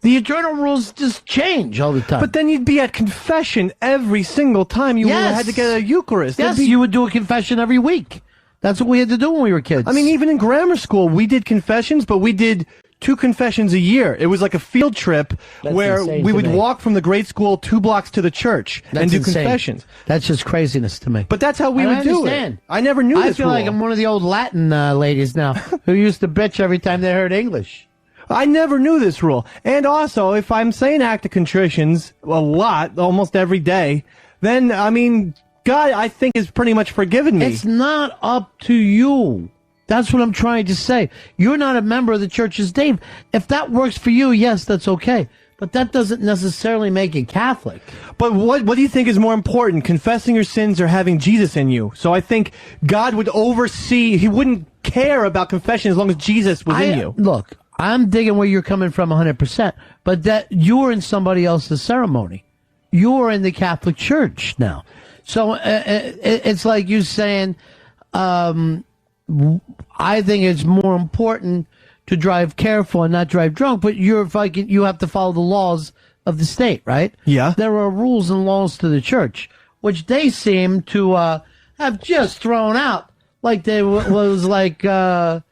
The eternal rules just change all the time. But then you'd be at confession every single time you had to get a Eucharist. Yes, you would do a confession every week. That's what we had to do when we were kids. I mean, even in grammar school, we did confessions, but we did 2 confessions a year. It was like a field trip where we would walk from the grade school 2 blocks to the church and do insane. confessions. That's just craziness to me. But that's how we would do it. I never knew this I feel like I'm one of the old Latin ladies now who used to bitch every time they heard English. I never knew this rule. And also, if I'm saying act of contritions a lot, almost every day, then, I mean, God, I think, has pretty much forgiven me. It's not up to you. That's what I'm trying to say. You're not a member of the Church's Dave. If that works for you, yes, that's okay. But that doesn't necessarily make you Catholic. But what do you think is more important, confessing your sins or having Jesus in you? So I think God would oversee, he wouldn't care about confession as long as Jesus was in you. Look, I'm digging where you're coming from 100%, but that you're in somebody else's ceremony. You're in the Catholic Church now. So it's like you saying, I think it's more important to drive careful and not drive drunk, but you have to follow the laws of the state, right? Yeah. There are rules and laws to the church, which they seem to have just thrown out like they was like last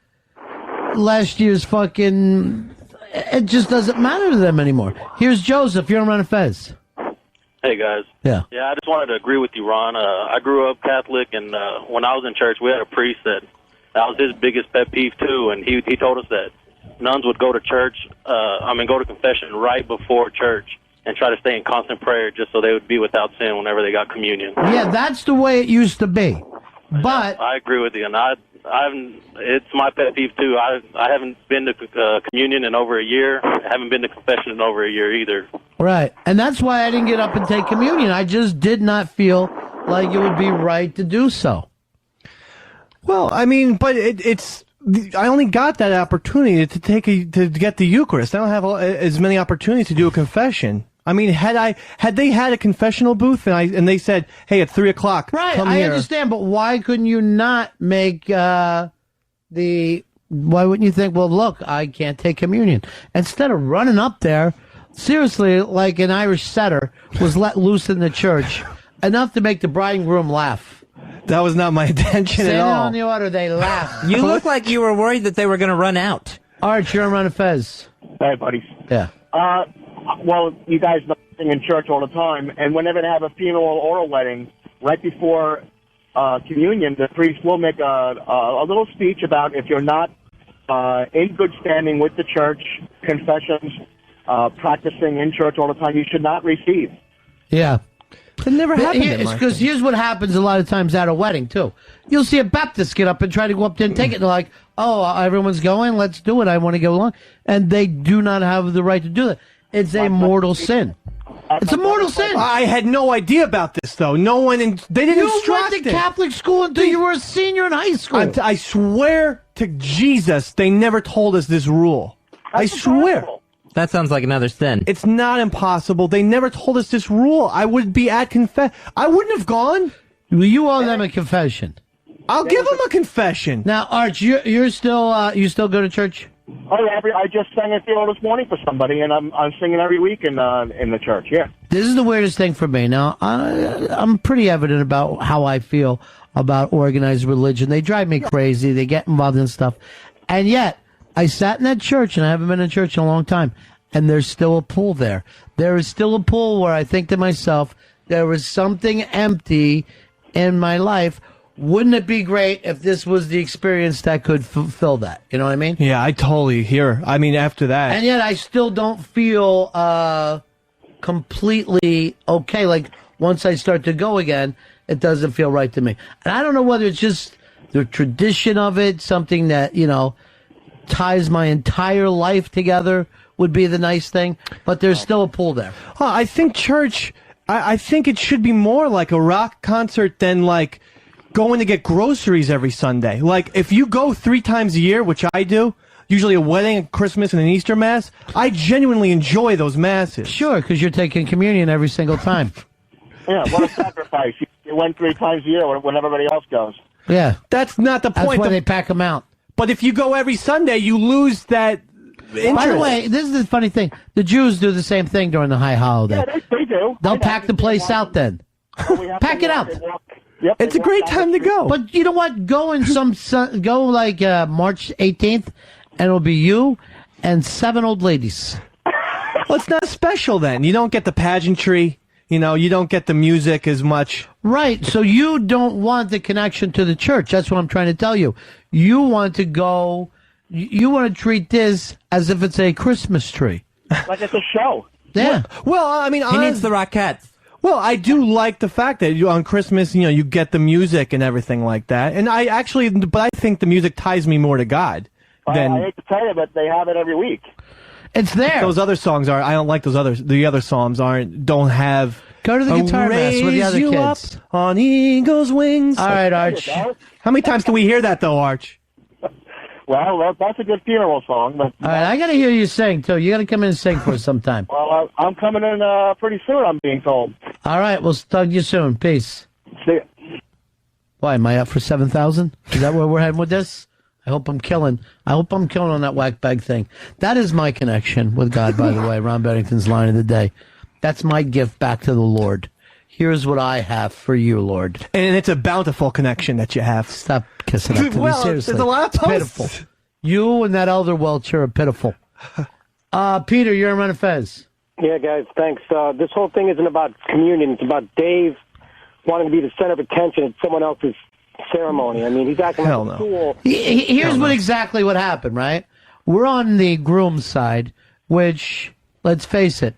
year's fucking... It just doesn't matter to them anymore. Here's Joseph. You're on Run Fez. Hey, guys. Yeah. Yeah, I just wanted to agree with you, Ron. I grew up Catholic, and when I was in church, we had a priest that was his biggest pet peeve, too, and he told us that nuns would go to go to confession right before church and try to stay in constant prayer just so they would be without sin whenever they got communion. Yeah, that's the way it used to be. But I agree with you, and it's my pet peeve, too. I haven't been to communion in over a year. I haven't been to confession in over a year either. Right. And that's why I didn't get up and take communion. I just did not feel like it would be right to do so. Well, I mean, but it's I only got that opportunity to get the Eucharist. I don't have as many opportunities to do a confession. I mean, had they had a confessional booth and they said, "Hey, at 3:00, right?" Come I here. understand, but why couldn't you not make why wouldn't you think, well, look, I can't take communion? Instead of running up there, seriously, like an Irish setter was let loose in the church, enough to make the bride and groom laugh. That was not my intention Say at all. on the order, they laughed. You look like you were worried that they were going to run out. Arch, you're on Run Fez. Hey, buddy. Yeah. Well, you guys know I sing in church all the time, and whenever they have a funeral or a wedding, right before communion, the priest will make a little speech about if you're not in good standing with the church, confessions, practicing in church all the time, you should not receive. Yeah. It never happened. Because here's what happens a lot of times at a wedding, too. You'll see a Baptist get up and try to go up there and take it. And they're like, oh, everyone's going, let's do it. I want to go along. And they do not have the right to do that. It's a mortal sin. It's a mortal sin. I had no idea about this, though. No one, they didn't instruct You went to Catholic school until you were a senior in high school. I swear to Jesus, they never told us this rule. I swear. That sounds like another sin. It's not impossible. They never told us this rule. I would be at I wouldn't have gone. Well, you owe them a confession. I'll give them a confession. Now, Arch, you're still you still go to church? Oh, yeah, I just sang a funeral this morning for somebody, and I'm singing every week in the church. Yeah. This is the weirdest thing for me. Now, I'm pretty evident about how I feel about organized religion. They drive me crazy. They get involved in stuff, and yet I sat in that church, and I haven't been in church in a long time, and there's still a pool there. There is still a pool where I think to myself, there was something empty in my life. Wouldn't it be great if this was the experience that could fulfill that? You know what I mean? Yeah, I totally hear. I mean, after that. And yet I still don't feel completely okay. Like, once I start to go again, it doesn't feel right to me. And I don't know whether it's just the tradition of it, something that, ties my entire life together would be the nice thing, but there's still a pool there. I think church, I think it should be more like a rock concert than like going to get groceries every Sunday. Like, if you go 3 times a year, which I do, usually a wedding, a Christmas, and an Easter Mass, I genuinely enjoy those masses. Sure, because you're taking communion every single time. Yeah, what a sacrifice. You went 3 times a year when everybody else goes. Yeah. That's not the point. That's why they pack them out. But if you go every Sunday, you lose that interest. By the way, this is the funny thing. The Jews do the same thing during the high holiday. Yeah, they do. They'll pack the place out then. Pack it out. Yep, it's a great time to go. But you know what? Go like March 18th, and it'll be you and 7 old ladies. Well, it's not special then. You don't get the pageantry. You don't get the music as much. Right. So you don't want the connection to the church. That's what I'm trying to tell you. You want to go. You want to treat this as if it's a Christmas tree. Like it's a show. Yeah. Well, I mean, he needs the Rockettes. Well, I do like the fact that on Christmas, you get the music and everything like that. And but I think the music ties me more to God. I hate to tell you, but they have it every week. It's there. Those other songs I don't like the other songs don't have. Go to the guitar mass with the other kids. Up on eagle's wings. All right, Arch. How many times can we hear that though, Arch? Well, that's a good funeral song. But, all right, I got to hear you sing, too. You got to come in and sing for us sometime. Well, I'm coming in pretty soon, I'm being told. All right, we'll talk to you soon. Peace. See ya. Why, am I up for 7,000? Is that where we're heading with this? I hope I'm killing on that whack bag thing. That is my connection with God, by the way, Ron Bennington's line of the day. That's my gift back to the Lord. Here's what I have for you, Lord. And it's a bountiful connection that you have. Stop kissing up to me, seriously. There's a lot of posts. Pitiful. You and that elder Welcher are pitiful. Peter, you're in Run Fez. Yeah, guys, thanks. This whole thing isn't about communion. It's about Dave wanting to be the center of attention at someone else's ceremony. I mean, he's acting like a fool. Here's exactly what happened, right? We're on the groom side, which, let's face it,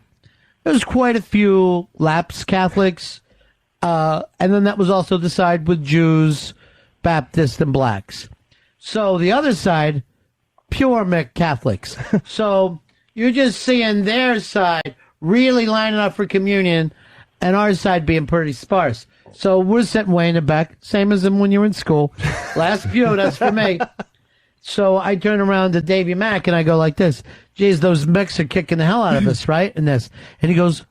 there's quite a few lapsed Catholics, and then that was also the side with Jews, Baptists, and blacks. So the other side, pure Catholics. So you're just seeing their side really lining up for communion, and our side being pretty sparse. So we're sitting way in the back, same as when you were in school. Last pew, that's for me. So I turn around to Davey Mack and I go like this. Geez, those Mecks are kicking the hell out of us, right? And he goes,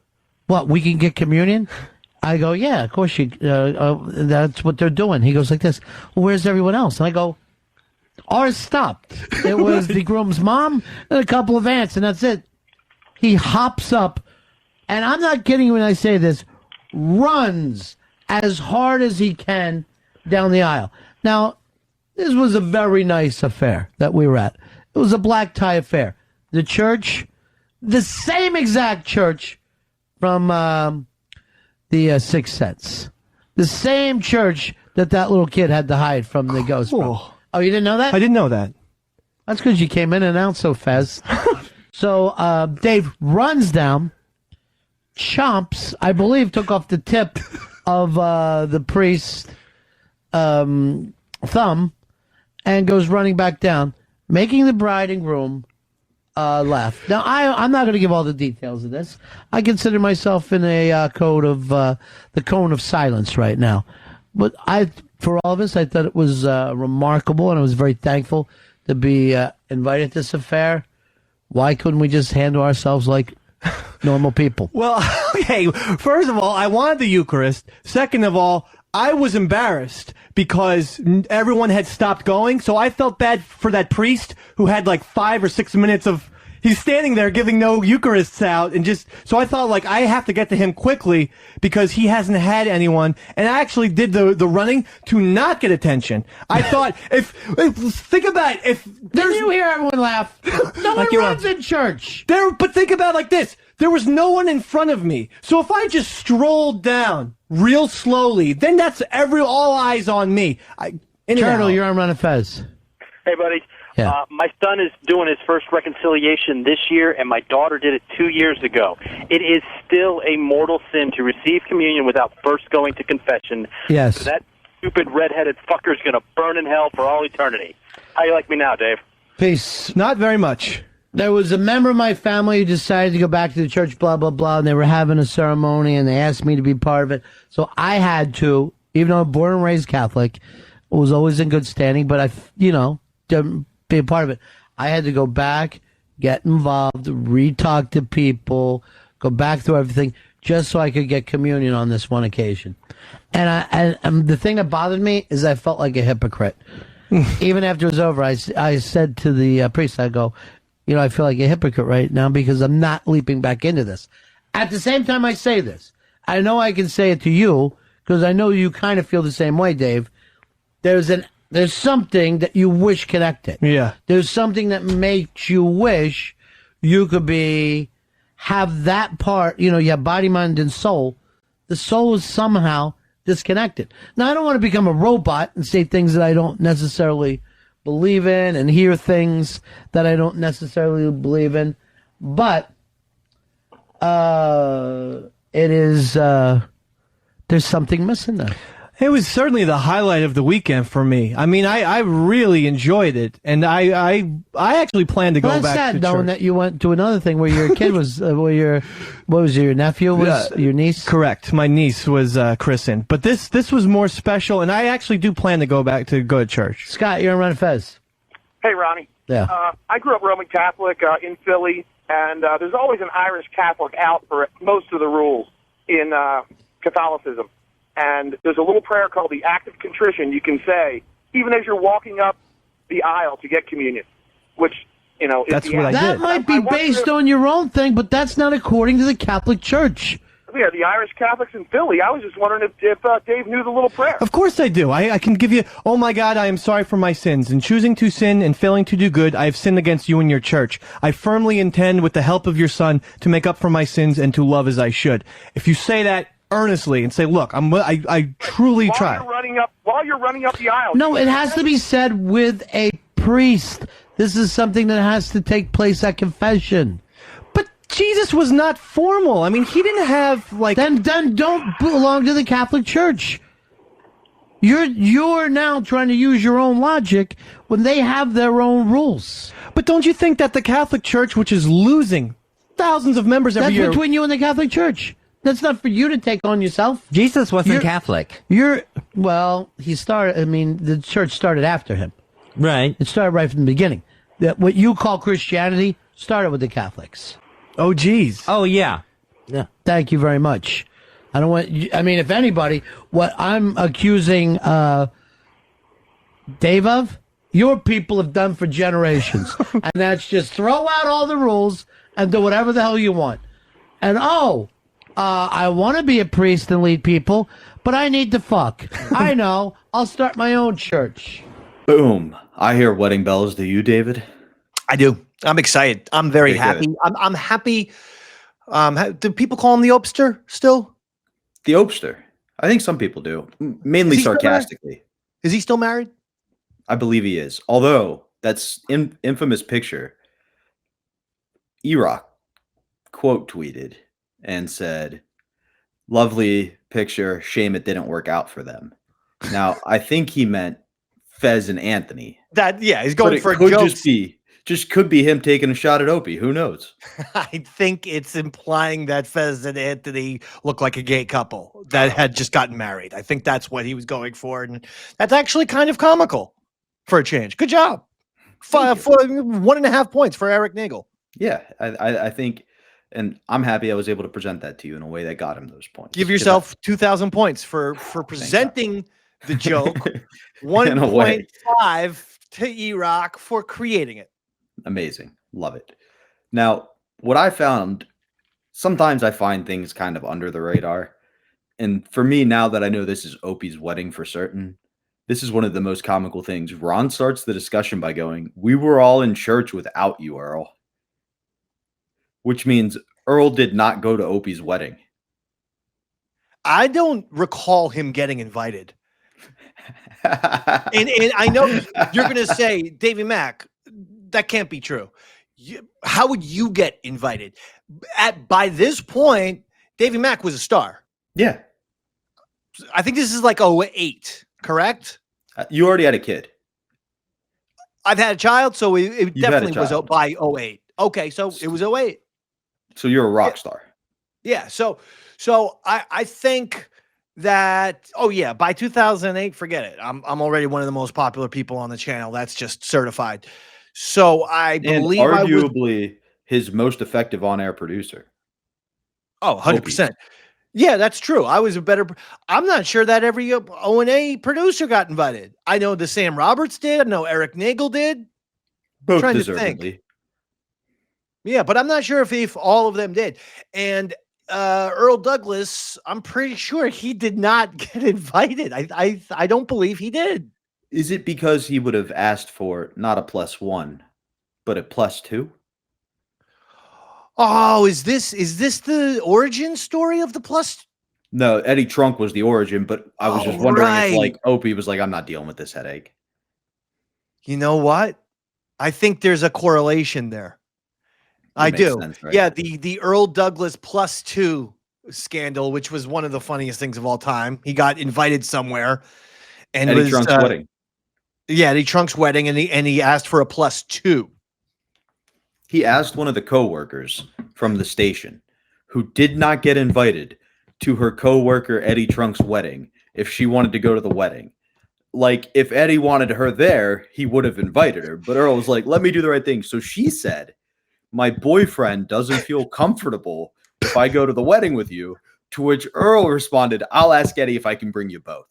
what, we can get communion? I go, yeah, of course that's what they're doing. He goes like this, well, where's everyone else? And I go, ours stopped. It was the groom's mom and a couple of aunts, and that's it. He hops up, and I'm not kidding you when I say this, runs as hard as he can down the aisle. Now, this was a very nice affair that we were at. It was a black tie affair. The church, the same exact church from the Sixth Sense. The same church that little kid had to hide from the ghost. From. Oh, you didn't know that? I didn't know that. That's because you came in and out so fast. So Dave runs down, chomps, I believe, took off the tip of the priest's thumb, and goes running back down, making the bride and groom left. Now, I'm not going to give all the details of this. I consider myself in a cone of silence right now. But for all of us, I thought it was remarkable, and I was very thankful to be invited to this affair. Why couldn't we just handle ourselves like normal people? Well, okay, first of all, I wanted the Eucharist. Second of all, I was embarrassed because everyone had stopped going, so I felt bad for that priest who had like 5 or 6 minutes of... He's standing there giving no Eucharists out, and so I thought, like, I have to get to him quickly because he hasn't had anyone, and I actually did the running to not get attention. I thought, think about it, if there's... Did you hear everyone laugh? No one runs in church. But think about it like this. There was no one in front of me, so if I just strolled down real slowly, then that's all eyes on me. Colonel, you're on Run of Fez. Hey, buddy. Yeah. My son is doing his first reconciliation this year, and my daughter did it 2 years ago. It is still a mortal sin to receive communion without first going to confession. Yes. So that stupid redheaded fucker's going to burn in hell for all eternity. How you like me now, Dave? Peace. Not very much. There was a member of my family who decided to go back to the church, blah, blah, blah, and they were having a ceremony, and they asked me to be part of it. So I had to, even though I'm born and raised Catholic, was always in good standing, but didn't be a part of it. I had to go back, get involved, re-talk to people, go back through everything, just so I could get communion on this one occasion. And the thing that bothered me is I felt like a hypocrite. Even after it was over, I said to the priest, I go, I feel like a hypocrite right now because I'm not leaping back into this. At the same time I say this, I know I can say it to you because I know you kind of feel the same way, Dave. There's something that you wish connected. Yeah. There's something that makes you wish you could have that part, you have body, mind, and soul. The soul is somehow disconnected. Now, I don't want to become a robot and say things that I don't necessarily believe in and hear things that I don't necessarily believe in, but it is, there's something missing there. It was certainly the highlight of the weekend for me. I mean, I really enjoyed it, and I actually plan to go back to church. That's sad, knowing that you went to another thing where your kid was, what was your nephew, your niece? Correct. My niece was christened. But this was more special, and I actually do plan to go to church. Scott, you're on Run Fez. Hey, Ronnie. Yeah. I grew up Roman Catholic in Philly, and there's always an Irish Catholic out for most of the rules in Catholicism. And there's a little prayer called the Act of Contrition you can say, even as you're walking up the aisle to get communion, which, is that's what I did. That might be based on your own thing, but that's not according to the Catholic Church. Yeah, the Irish Catholics in Philly. I was just wondering if Dave knew the little prayer. Of course I do. I can give you, oh my God, I am sorry for my sins. In choosing to sin and failing to do good, I have sinned against you and your church. I firmly intend, with the help of your son, to make up for my sins and to love as I should. If you say that earnestly and say, look, I truly try. While you're running up the aisle. No, it has to be said with a priest. This is something that has to take place at confession. But Jesus was not formal. I mean, he didn't have Then don't belong to the Catholic Church. You're now trying to use your own logic when they have their own rules. But don't you think that the Catholic Church, which is losing thousands of members every year, that's between you and the Catholic Church. That's not for you to take on yourself. Jesus wasn't Catholic. He started, the church started after him. Right. It started right from the beginning. What you call Christianity started with the Catholics. Oh, geez. Oh, yeah. Yeah. Thank you very much. If anybody, what I'm accusing Dave of, your people have done for generations. And that's just throw out all the rules and do whatever the hell you want. And I want to be a priest and lead people, but I need to fuck. I know. I'll start my own church. Boom. I hear wedding bells. Do you, David? I do. I'm excited. I'm very happy. I'm happy. Do people call him the Opster still? The Opster. I think some people do, mainly Is he still married? sarcastically. Is he still married? I believe he is. Although that's infamous picture, E-Rock quote tweeted and said, "Lovely picture. Shame it didn't work out for them." Now, I think he meant Fez and Anthony. He's But going it for could jokes. just could be him taking a shot at Opie. Who knows? I think it's implying that Fez and Anthony look like a gay couple that had just gotten married. I think that's what he was going for, and that's actually kind of comical for a change. Good job. For 1.5 points for Eric Nagel. Yeah, I think, and I'm happy I was able to present that to you in a way that got him those points. Give yourself 2,000 points for presenting the joke. In a way. 1.5 to E-Rock for creating it. Amazing. Love it. Now, what I found, sometimes I find things kind of under the radar. And for me, now that I know this is Opie's wedding for certain, this is one of the most comical things. Ron starts the discussion by going, "We were all in church without you, Earl." Which means Earl did not go to Opie's wedding. I don't recall him getting invited. and I know you're going to say, Davey Mack, that can't be true. How would you get invited? By this point, Davey Mack was a star. Yeah. I think this is like 08, correct? You already had a kid. I've had a child, so it You've definitely had a was child. by 08. Okay, so it was 08. So you're a rock star. Yeah, so I think that by 2008, forget it. I'm already one of the most popular people on the channel. That's just certified. So I believe arguably his most effective on-air producer. 100%. Yeah, that's true. I was I'm not sure that every O&A producer got invited. I know the Sam Roberts did. I know Eric Nagel did. Both trying to deservedly. think. Yeah, but I'm not sure if all of them did. And Earl Douglas, I'm pretty sure he did not get invited. I don't believe he did. Is it because he would have asked for not a +1, but a +2? Oh, is this the origin story of the plus? No, Eddie Trunk was the origin, but I was just wondering if right. Opie was like, "I'm not dealing with this headache." You know what? I think there's a correlation there. I do. Sense, right? Yeah, the Earl Douglas +2 scandal, which was one of the funniest things of all time. He got invited somewhere and Eddie Trunk's wedding. Yeah, Eddie Trunk's wedding, and he asked for a +2. He asked one of the coworkers from the station who did not get invited to her coworker Eddie Trunk's wedding if she wanted to go to the wedding. Like, if Eddie wanted her there, he would have invited her. But Earl was like, "Let me do the right thing." So she said, "My boyfriend doesn't feel comfortable if I go to the wedding with you." To which Earl responded, "I'll ask Eddie if I can bring you both."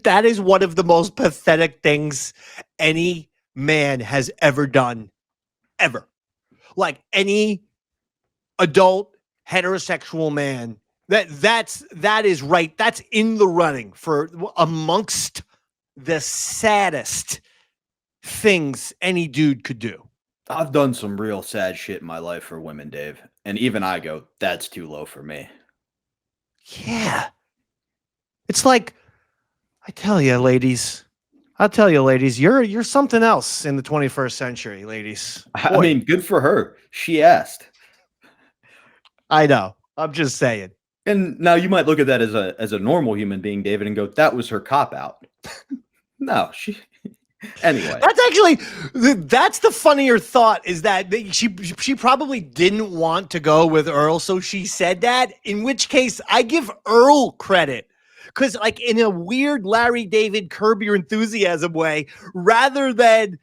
That is one of the most pathetic things any man has ever done, ever. Like any adult heterosexual man, that is right. That's in the running for amongst the saddest things any dude could do. I've done some real sad shit in my life for women, Dave. And even I go, that's too low for me. Yeah. It's like, I'll tell you, ladies, you're something else in the 21st century, ladies. I mean, good for her. She asked. I know. I'm just saying. And now you might look at that as a normal human being, David, and go, that was her cop out. No, anyway. That's the funnier thought, is that she probably didn't want to go with Earl, so she said that, in which case I give Earl credit. Because, like, in a weird Larry David Curb Your Enthusiasm way, rather than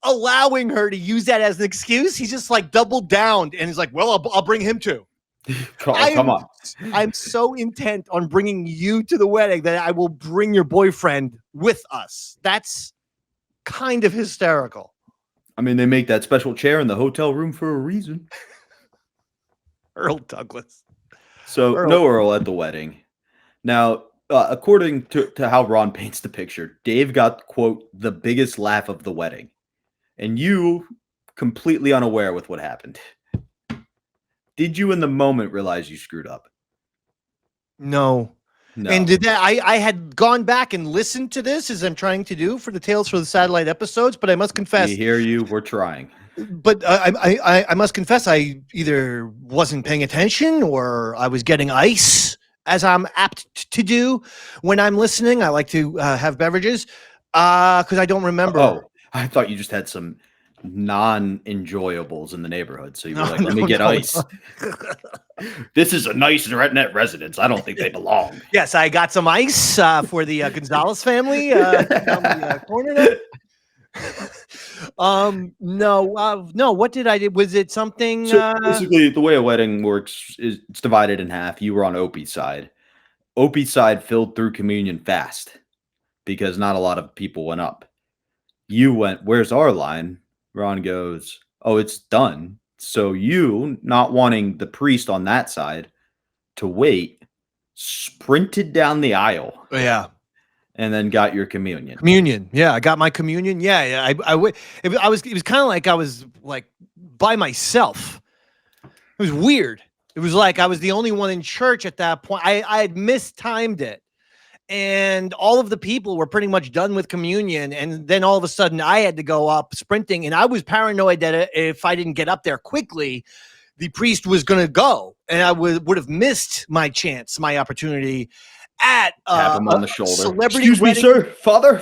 allowing her to use that as an excuse, he's just like doubled down and he's like, "Well, I'll bring him too." Come on. I'm so intent on bringing you to the wedding that I will bring your boyfriend with us. That's kind of hysterical. I mean, they make that special chair in the hotel room for a reason. Earl Douglas. So no Earl at the wedding. Now, according to how Ron paints the picture, Dave got, quote, the biggest laugh of the wedding. And you completely unaware with what happened. Did you in the moment realize you screwed up? No. No. And did that I had gone back and listened to this as I'm trying to do for the Tales for the Satellite episodes, but I must confess, We hear you. We're trying. but I must confess I either wasn't paying attention or I was getting ice, as I'm apt to do when I'm listening. I like to have beverages because I don't remember. Oh, I thought you just had some non-enjoyables in the neighborhood, so you were like, "Let me get ice." This is a nice redneck residence. I don't think they belong. Yes, I got some ice for the Gonzalez family down the corner there. No. What did I do? Was it something? So basically, the way a wedding works is it's divided in half. You were on Opie's side. Opie's side filled through communion fast because not a lot of people went up. You went, "Where's our line?" Ron goes, "Oh, it's done." So you, not wanting the priest on that side to wait, sprinted down the aisle. Yeah. And then got your communion. Communion. Yeah, I got my communion. Yeah. It was kind of like I was like by myself. It was weird. It was like I was the only one in church at that point. I had mistimed it. And all of the people were pretty much done with communion. And then all of a sudden I had to go up sprinting. And I was paranoid that if I didn't get up there quickly, the priest was going to go. And I would have missed my chance, my opportunity at tap him on the shoulder. Celebrity Excuse wedding. me, sir. Father.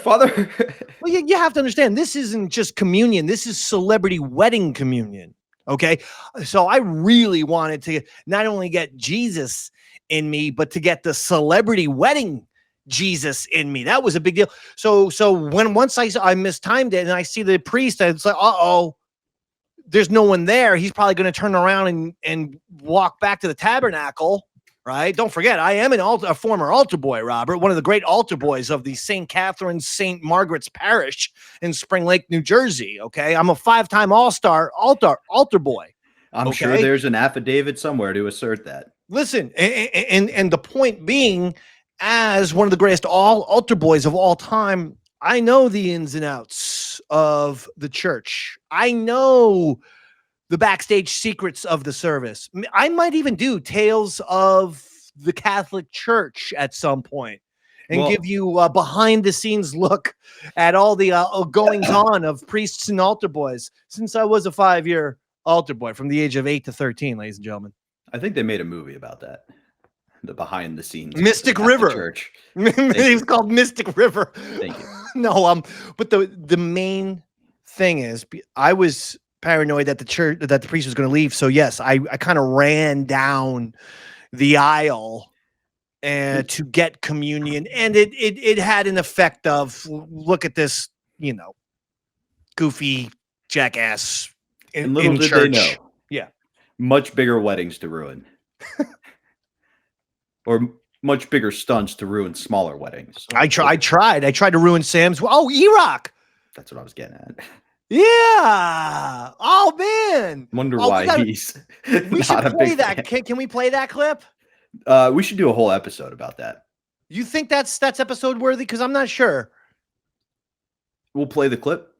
Well, you have to understand, this isn't just communion. This is celebrity wedding communion. Okay. So I really wanted to not only get Jesus in me, but to get the celebrity wedding Jesus in me. That was a big deal. So once I mistimed it and I see the priest, I was like, uh-oh, there's no one there. He's probably going to turn around and walk back to the tabernacle. Right. Don't forget, I am a former altar boy, Robert, one of the great altar boys of the St. Catherine's St. Margaret's Parish in Spring Lake, New Jersey. Okay. I'm a 5-time all-star altar boy. I'm sure there's an affidavit somewhere to assert that. Listen, and the point being, as one of the greatest altar boys of all time, I know the ins and outs of the church. I know the backstage secrets of the service. I might even do Tales of the Catholic Church at some point and give you a behind the scenes look at all the goings on of priests and altar boys since I was a 5-year altar boy from the age of 8 to 13, ladies and gentlemen. I think they made a movie about that. The behind the scenes Mystic River Church. It was called Mystic River. Thank you. No, but the main thing is I was paranoid that the priest was going to leave. So yes, I kind of ran down the aisle and to get communion, and it had an effect of, look at this, goofy jackass in church. They know. Yeah, much bigger weddings to ruin. Or much bigger stunts to ruin smaller weddings. I tried to ruin Sam's. Oh, E-Rock. That's what I was getting at. Yeah. Oh man. Wonder why he's. We should play that. Can we play that clip? We should do a whole episode about that. You think that's episode worthy? Because I'm not sure. We'll play the clip,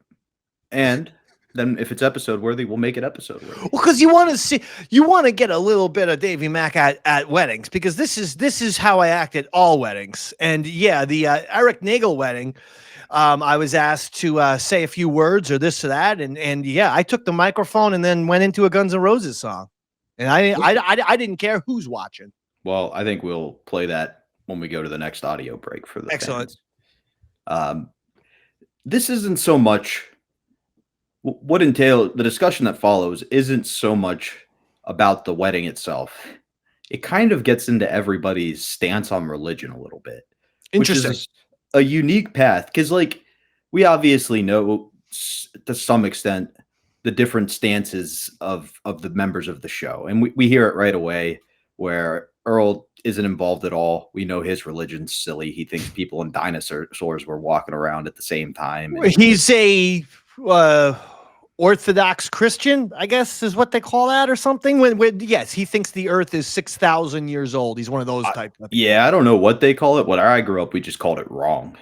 and then if it's episode worthy, we'll make it episode worthy. Well, because you want to get a little bit of Davey Mack at weddings, because this is how I act at all weddings. And yeah, the Eric Nagel wedding, I was asked to say a few words or this or that, and yeah, I took the microphone and then went into a Guns N' Roses song, and I didn't care who's watching. Well, I think we'll play that when we go to the next audio break for the excellent. Fans. This isn't so much. What the discussion that follows isn't so much about the wedding itself. It kind of gets into everybody's stance on religion a little bit. Interesting. Which is a unique path, because we obviously know to some extent the different stances of the members of the show. And we hear it right away where Earl isn't involved at all. We know his religion's silly. He thinks people in dinosaurs were walking around at the same time. He's a Orthodox Christian, I guess is what they call that, or something. When yes, he thinks the Earth is 6,000 years old. He's one of those type of people. Yeah, I don't know what they call it. When I grew up, we just called it wrong.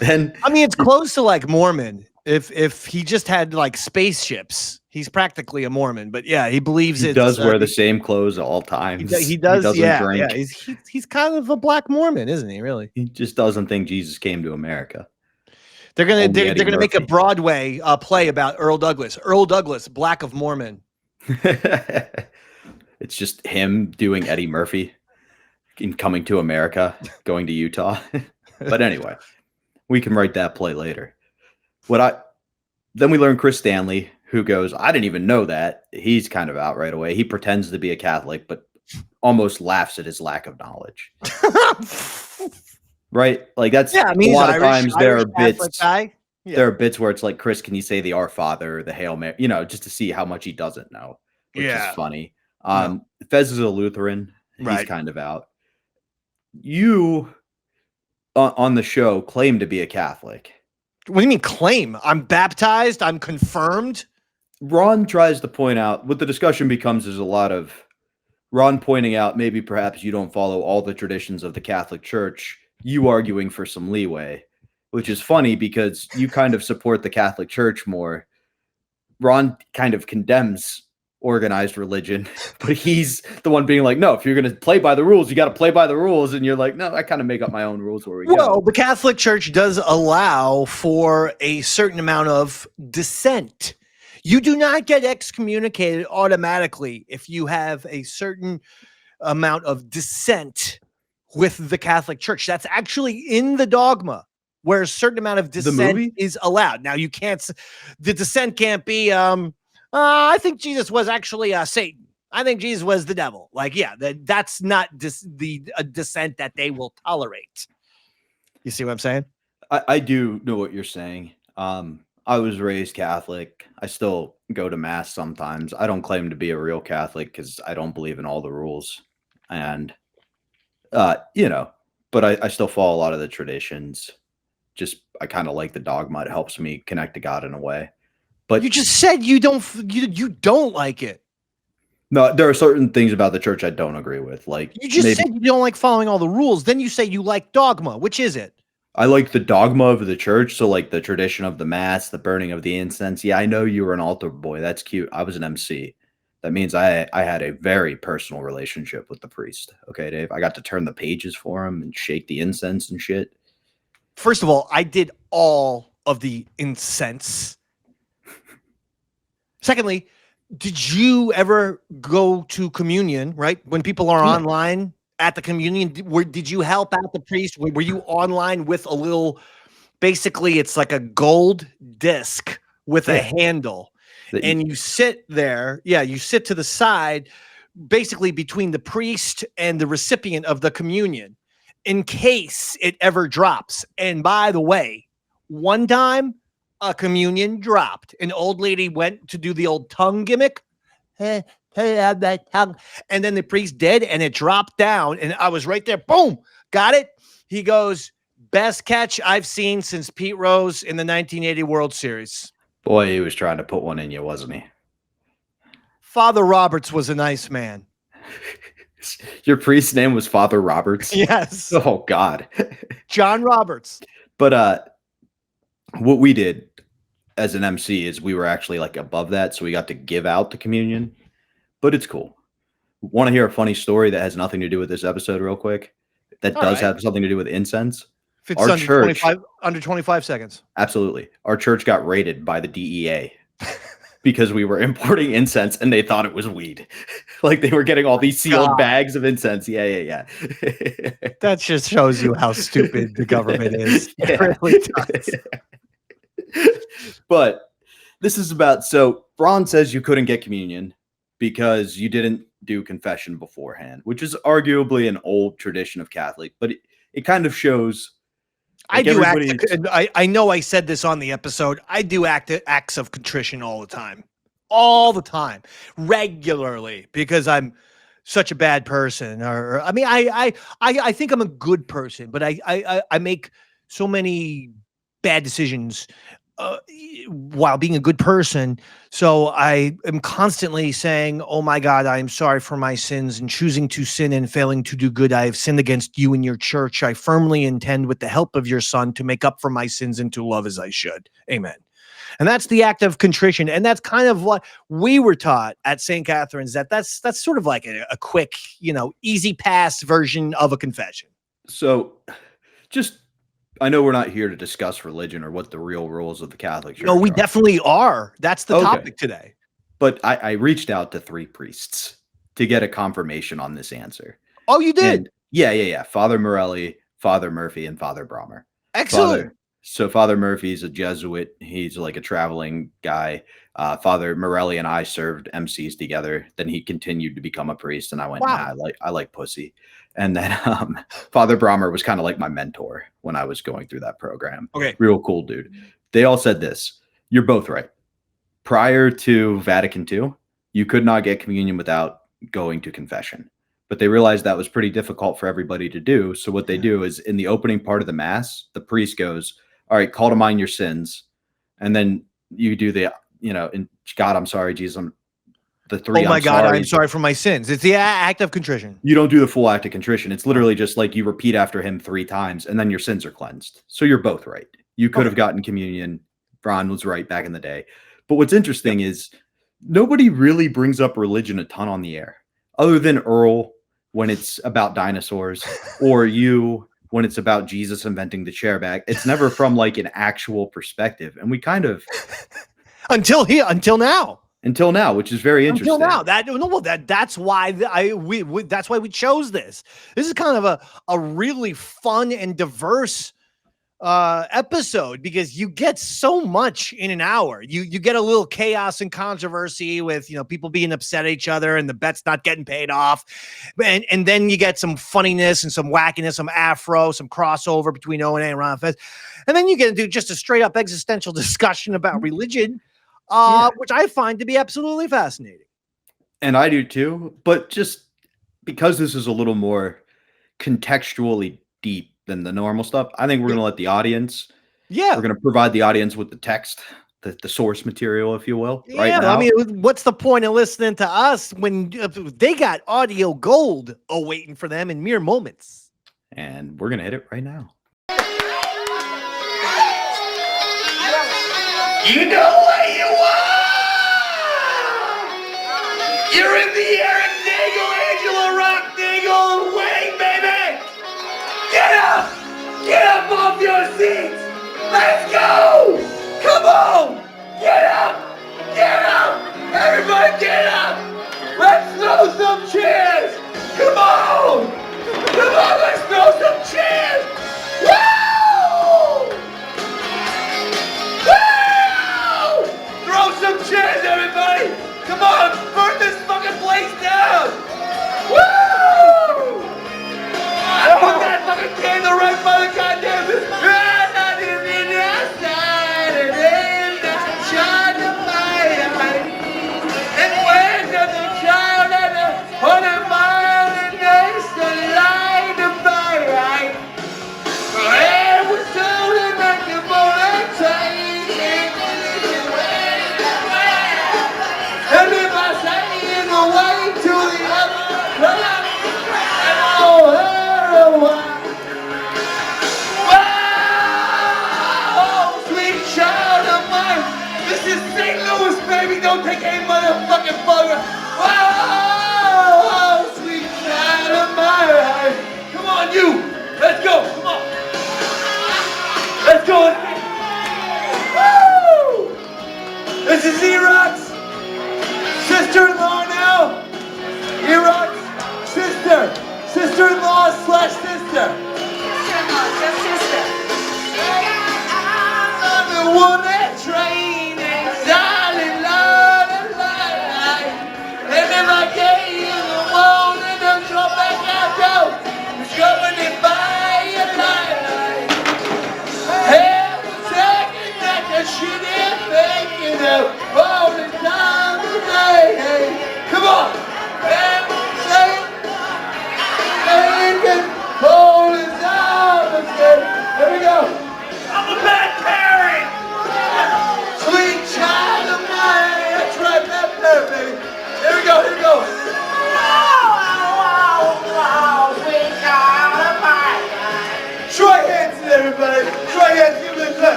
Then I mean, it's close to like Mormon. If he just had like spaceships, He's practically a Mormon, but yeah, he believes he does wear the same clothes at all times. He does. He doesn't drink. Yeah. He's kind of a black Mormon, isn't he? Really? He just doesn't think Jesus came to America. They're gonna make a Broadway play about Earl Douglas. Earl Douglas, Black of Mormon. It's just him doing Eddie Murphy in Coming to America, going to Utah. But anyway, we can write that play later. Then we learn Chris Stanley, who goes, I didn't even know that. He's kind of out right away. He pretends to be a Catholic, but almost laughs at his lack of knowledge. Right? Like that's a lot of times there are bits. Guy. Yeah. There are bits where it's like, Chris, can you say the Our Father, or the Hail Mary? Just to see how much he doesn't know, which is funny. Fez is a Lutheran. He's kind of out. You on the show claim to be a Catholic. What do you mean claim? I'm baptized. I'm confirmed. Ron tries to point out what the discussion becomes is a lot of Ron pointing out maybe perhaps you don't follow all the traditions of the Catholic Church. You arguing for some leeway, which is funny because you kind of support the Catholic Church more. Ron kind of condemns organized religion, but he's the one being like, no, if you're going to play by the rules, you got to play by the rules. And you're like, no, I kind of make up my own rules where we go. Well, the Catholic Church does allow for a certain amount of dissent. You do not get excommunicated automatically if you have a certain amount of dissent with the Catholic Church. That's actually in the dogma, where a certain amount of dissent is allowed. Now, the dissent can't be, I think Jesus was actually Satan. I think Jesus was the devil. Like, yeah, that's not the dissent that they will tolerate. You see what I'm saying? I do know what you're saying. I was raised Catholic. I still go to mass sometimes. I don't claim to be a real Catholic because I don't believe in all the rules. And, but I still follow a lot of the traditions. I kind of like the dogma. It helps me connect to God in a way. But you just said you don't like it. No, there are certain things about the church I don't agree with. Like you just said you don't like following all the rules. Then you say you like dogma. Which is it? I like the dogma of the church. So like the tradition of the mass, the burning of the incense. Yeah, I know you were an altar boy. That's cute. I was an MC. That means I had a very personal relationship with the priest. Okay, Dave. I got to turn the pages for him and shake the incense and shit. First of all, I did all of the incense. Secondly, did you ever go to communion, right? When people are online at the communion, did you help out the priest? Were you online with a little, basically it's like a gold disc with a handle and you sit there. Yeah. You sit to the side, basically between the priest and the recipient of the communion in case it ever drops. And by the way, one time, a communion dropped. An old lady went to do the old tongue gimmick. Hey, have that tongue. And then the priest did, and it dropped down. And I was right there. Boom. Got it. He goes, best catch I've seen since Pete Rose in the 1980 World Series. Boy, he was trying to put one in you, wasn't he? Father Roberts was a nice man. Your priest's name was Father Roberts? Yes. Oh, God. John Roberts. But what we did as an MC is we were actually like above that, so we got to give out the communion. But it's cool. Want to hear a funny story that has nothing to do with this episode real quick? That does have something to do with incense? If it's under 25 seconds. Absolutely. Our church got raided by the DEA because we were importing incense and they thought it was weed. Like they were getting all these sealed bags of incense. Yeah. That just shows you how stupid the government is. It really does. But this is about, so Ron says you couldn't get communion because you didn't do confession beforehand, which is arguably an old tradition of Catholic, but it kind of shows. Like I know I said this on the episode. I do acts of contrition all the time, regularly, because I'm such a bad person. Or I mean, I think I'm a good person, but I make so many bad decisions while being a good person. So I am constantly saying, oh my God, I am sorry for my sins and choosing to sin and failing to do good. I have sinned against you and your church. I firmly intend with the help of your son to make up for my sins and to love as I should. Amen. And that's the act of contrition. And that's kind of what we were taught at St. Catherine's, that's sort of like a quick, easy pass version of a confession. So I know we're not here to discuss religion or what the real rules of the Catholic Church No, we are. definitely are. That's the topic today. But I reached out to 3 priests to get a confirmation on this answer. Oh, you did? And yeah. Father Morelli, Father Murphy, and Father Brommer. Excellent. Father Murphy's a Jesuit. He's like a traveling guy. Father Morelli and I served MCs together. Then he continued to become a priest, and I went, Wow. nah, I like pussy. And then Father Brommer was kind of like my mentor when I was going through that program. Okay. Real cool dude. They all said this. You're both right. Prior to Vatican II, you could not get communion without going to confession. But they realized that was pretty difficult for everybody to do. So what they do is in the opening part of the Mass, the priest goes, all right, call to mind your sins. And then you do the, in God, I'm sorry, Jesus, the 3. Oh my God, sorry. I'm sorry for my sins. It's the act of contrition. You don't do the full act of contrition. It's literally just like you repeat after him 3 times and then your sins are cleansed. So you're both right. You could have gotten communion. Ron was right back in the day. But what's interesting is nobody really brings up religion a ton on the air other than Earl when it's about dinosaurs or you when it's about Jesus inventing the chair back. It's never from like an actual perspective. And we kind of until now, which is very interesting. Until now, that's why that's why we chose this. This is kind of a really fun and diverse episode because you get so much in an hour. You get a little chaos and controversy with people being upset at each other and the bet's not getting paid off, and then you get some funniness and some wackiness, some afro, some crossover between O&A and Ron Fez, and then you get into just a straight up existential discussion about religion, which I find to be absolutely fascinating. And I do too, but just because this is a little more contextually deep than the normal stuff, I think we're going to let the audience, we're going to provide the audience with the text, the source material, if you will. Yeah, right now. I mean, what's the point of listening to us when they got audio gold awaiting for them in mere moments? And we're going to hit it right now. You know what you want! You're in the Eric Nagel, Angela Rock Nagel way, baby! Get up! Get up off your seats! Let's go! Come on! Get up! Get up! Everybody get up! Let's throw some cheers! Come on! Come on, let's throw some cheers! Woo! Woo! Throw some cheers, everybody! Come on, burn this fucking place down! Woo! Put that fucking candle right by the goddamn and when the child had a mile and days to light the fire, it was totally makeable and taking and if I say in the way to the other, and oh, oh, sweet child of mine, this is St. Louis, baby, don't take any motherfucking photo. Oh, sweet child of mine. Come on, you. Let's go, come on. Let's go. Woo! This is E-Rock's sister-in-law now. E-Rock's sister-in-law / sister. Just sister. I'm the one that trained darling, Lord, and if I gave you the morning, don't go back out, though. It's going to buy your life. Every second that the shit is making up all the time today. Come on. Every second, making all the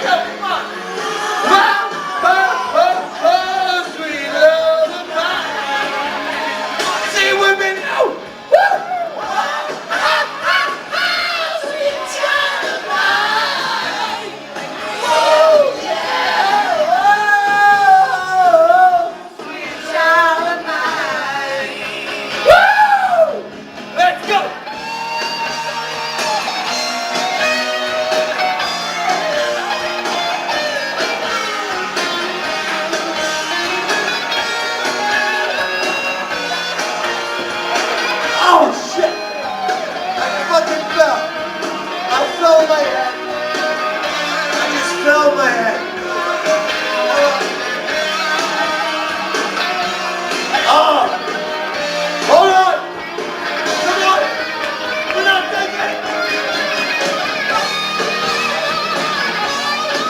come on. Oh, oh, oh, oh, sweet lullaby. Sing it with me now. Woo! Sweet lullaby. Oh, yeah. Oh, sweet lullaby. Woo! Let's go. Oh shit! I fucking fell. I fell on my head. I just fell on my head. Oh! Hold on! Come on! We're not done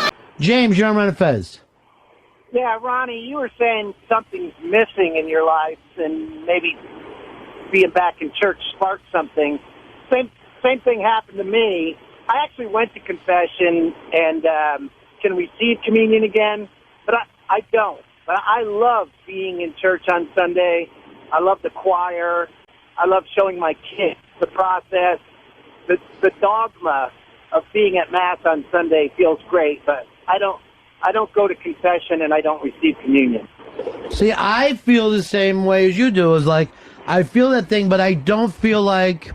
yet! James, you're on Run of Fez. Yeah, Ronnie, you were saying something's missing in your life, and maybe being back in church sparked something. Same thing happened to me. I actually went to confession and can receive communion again, but I don't. But I love being in church on Sunday. I love the choir. I love showing my kids the process. The dogma of being at Mass on Sunday feels great, but I don't go to confession and I don't receive communion. See, I feel the same way as you do. Is like, I feel that thing, but I don't feel like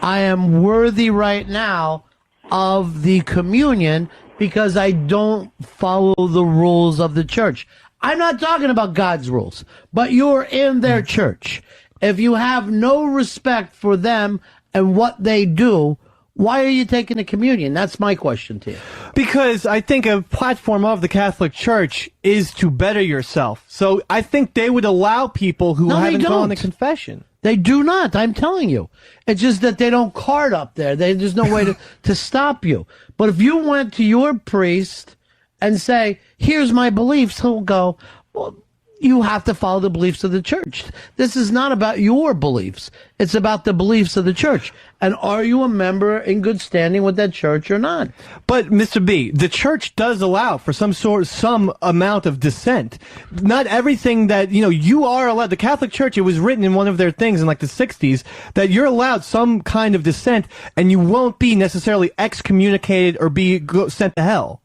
I am worthy right now of the communion because I don't follow the rules of the church. I'm not talking about God's rules, but you're in their church. If you have no respect for them and what they do, why are you taking the communion? That's my question to you. Because I think a platform of the Catholic Church is to better yourself. So I think they would allow people who haven't gone to confession. They do not. I'm telling you. It's just that they don't card up there. There's no way to stop you. But if you went to your priest and say, here's my beliefs, he'll go, well, you have to follow the beliefs of the church. This is not about your beliefs. It's about the beliefs of the church. And are you a member in good standing with that church or not? But Mr. B, the church does allow for some amount of dissent. Not everything that, you are allowed. The Catholic Church, it was written in one of their things in like the 60s that you're allowed some kind of dissent and you won't be necessarily excommunicated or be sent to hell.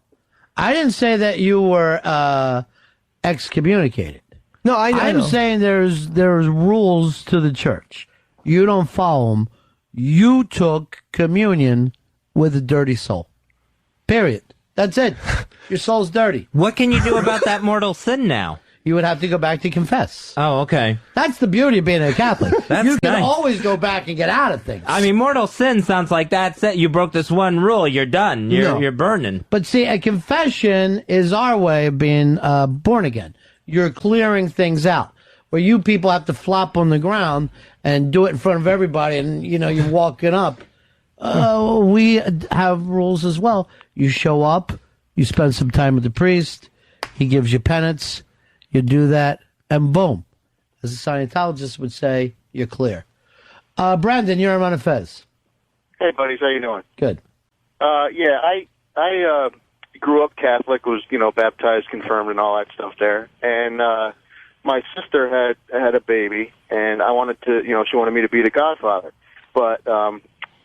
I didn't say that you were excommunicated. No, I'm saying there's rules to the church. You don't follow them. You took communion with a dirty soul. Period. That's it. Your soul's dirty. What can you do about that mortal sin now? You would have to go back to confess. Oh, okay. That's the beauty of being a Catholic. That's you can nice. always go back and get out of things. I mean, mortal sin sounds like that's it. You broke this one rule. You're done. You're burning. But see, a confession is our way of being born again. You're clearing things out. Where you people have to flop on the ground and do it in front of everybody and, you're walking up. We have rules as well. You show up, you spend some time with the priest, he gives you penance, you do that, and boom. As a Scientologist would say, you're clear. Brandon, you're on a Fez. Hey, buddies, how you doing? Good. I grew up Catholic, was baptized, confirmed, and all that stuff there. And my sister had a baby, and I wanted to, she wanted me to be the godfather. But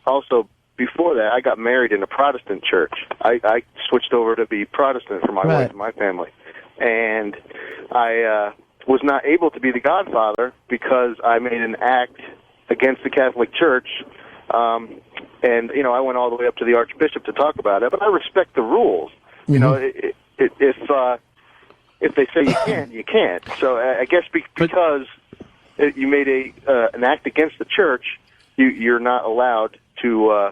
also before that, I got married in a Protestant church. I switched over to be Protestant for my wife and my family, and I was not able to be the godfather because I made an act against the Catholic Church. And I went all the way up to the Archbishop to talk about it, but I respect the rules. If they say you can, you can't. So I guess because you made an act against the church, you're not allowed to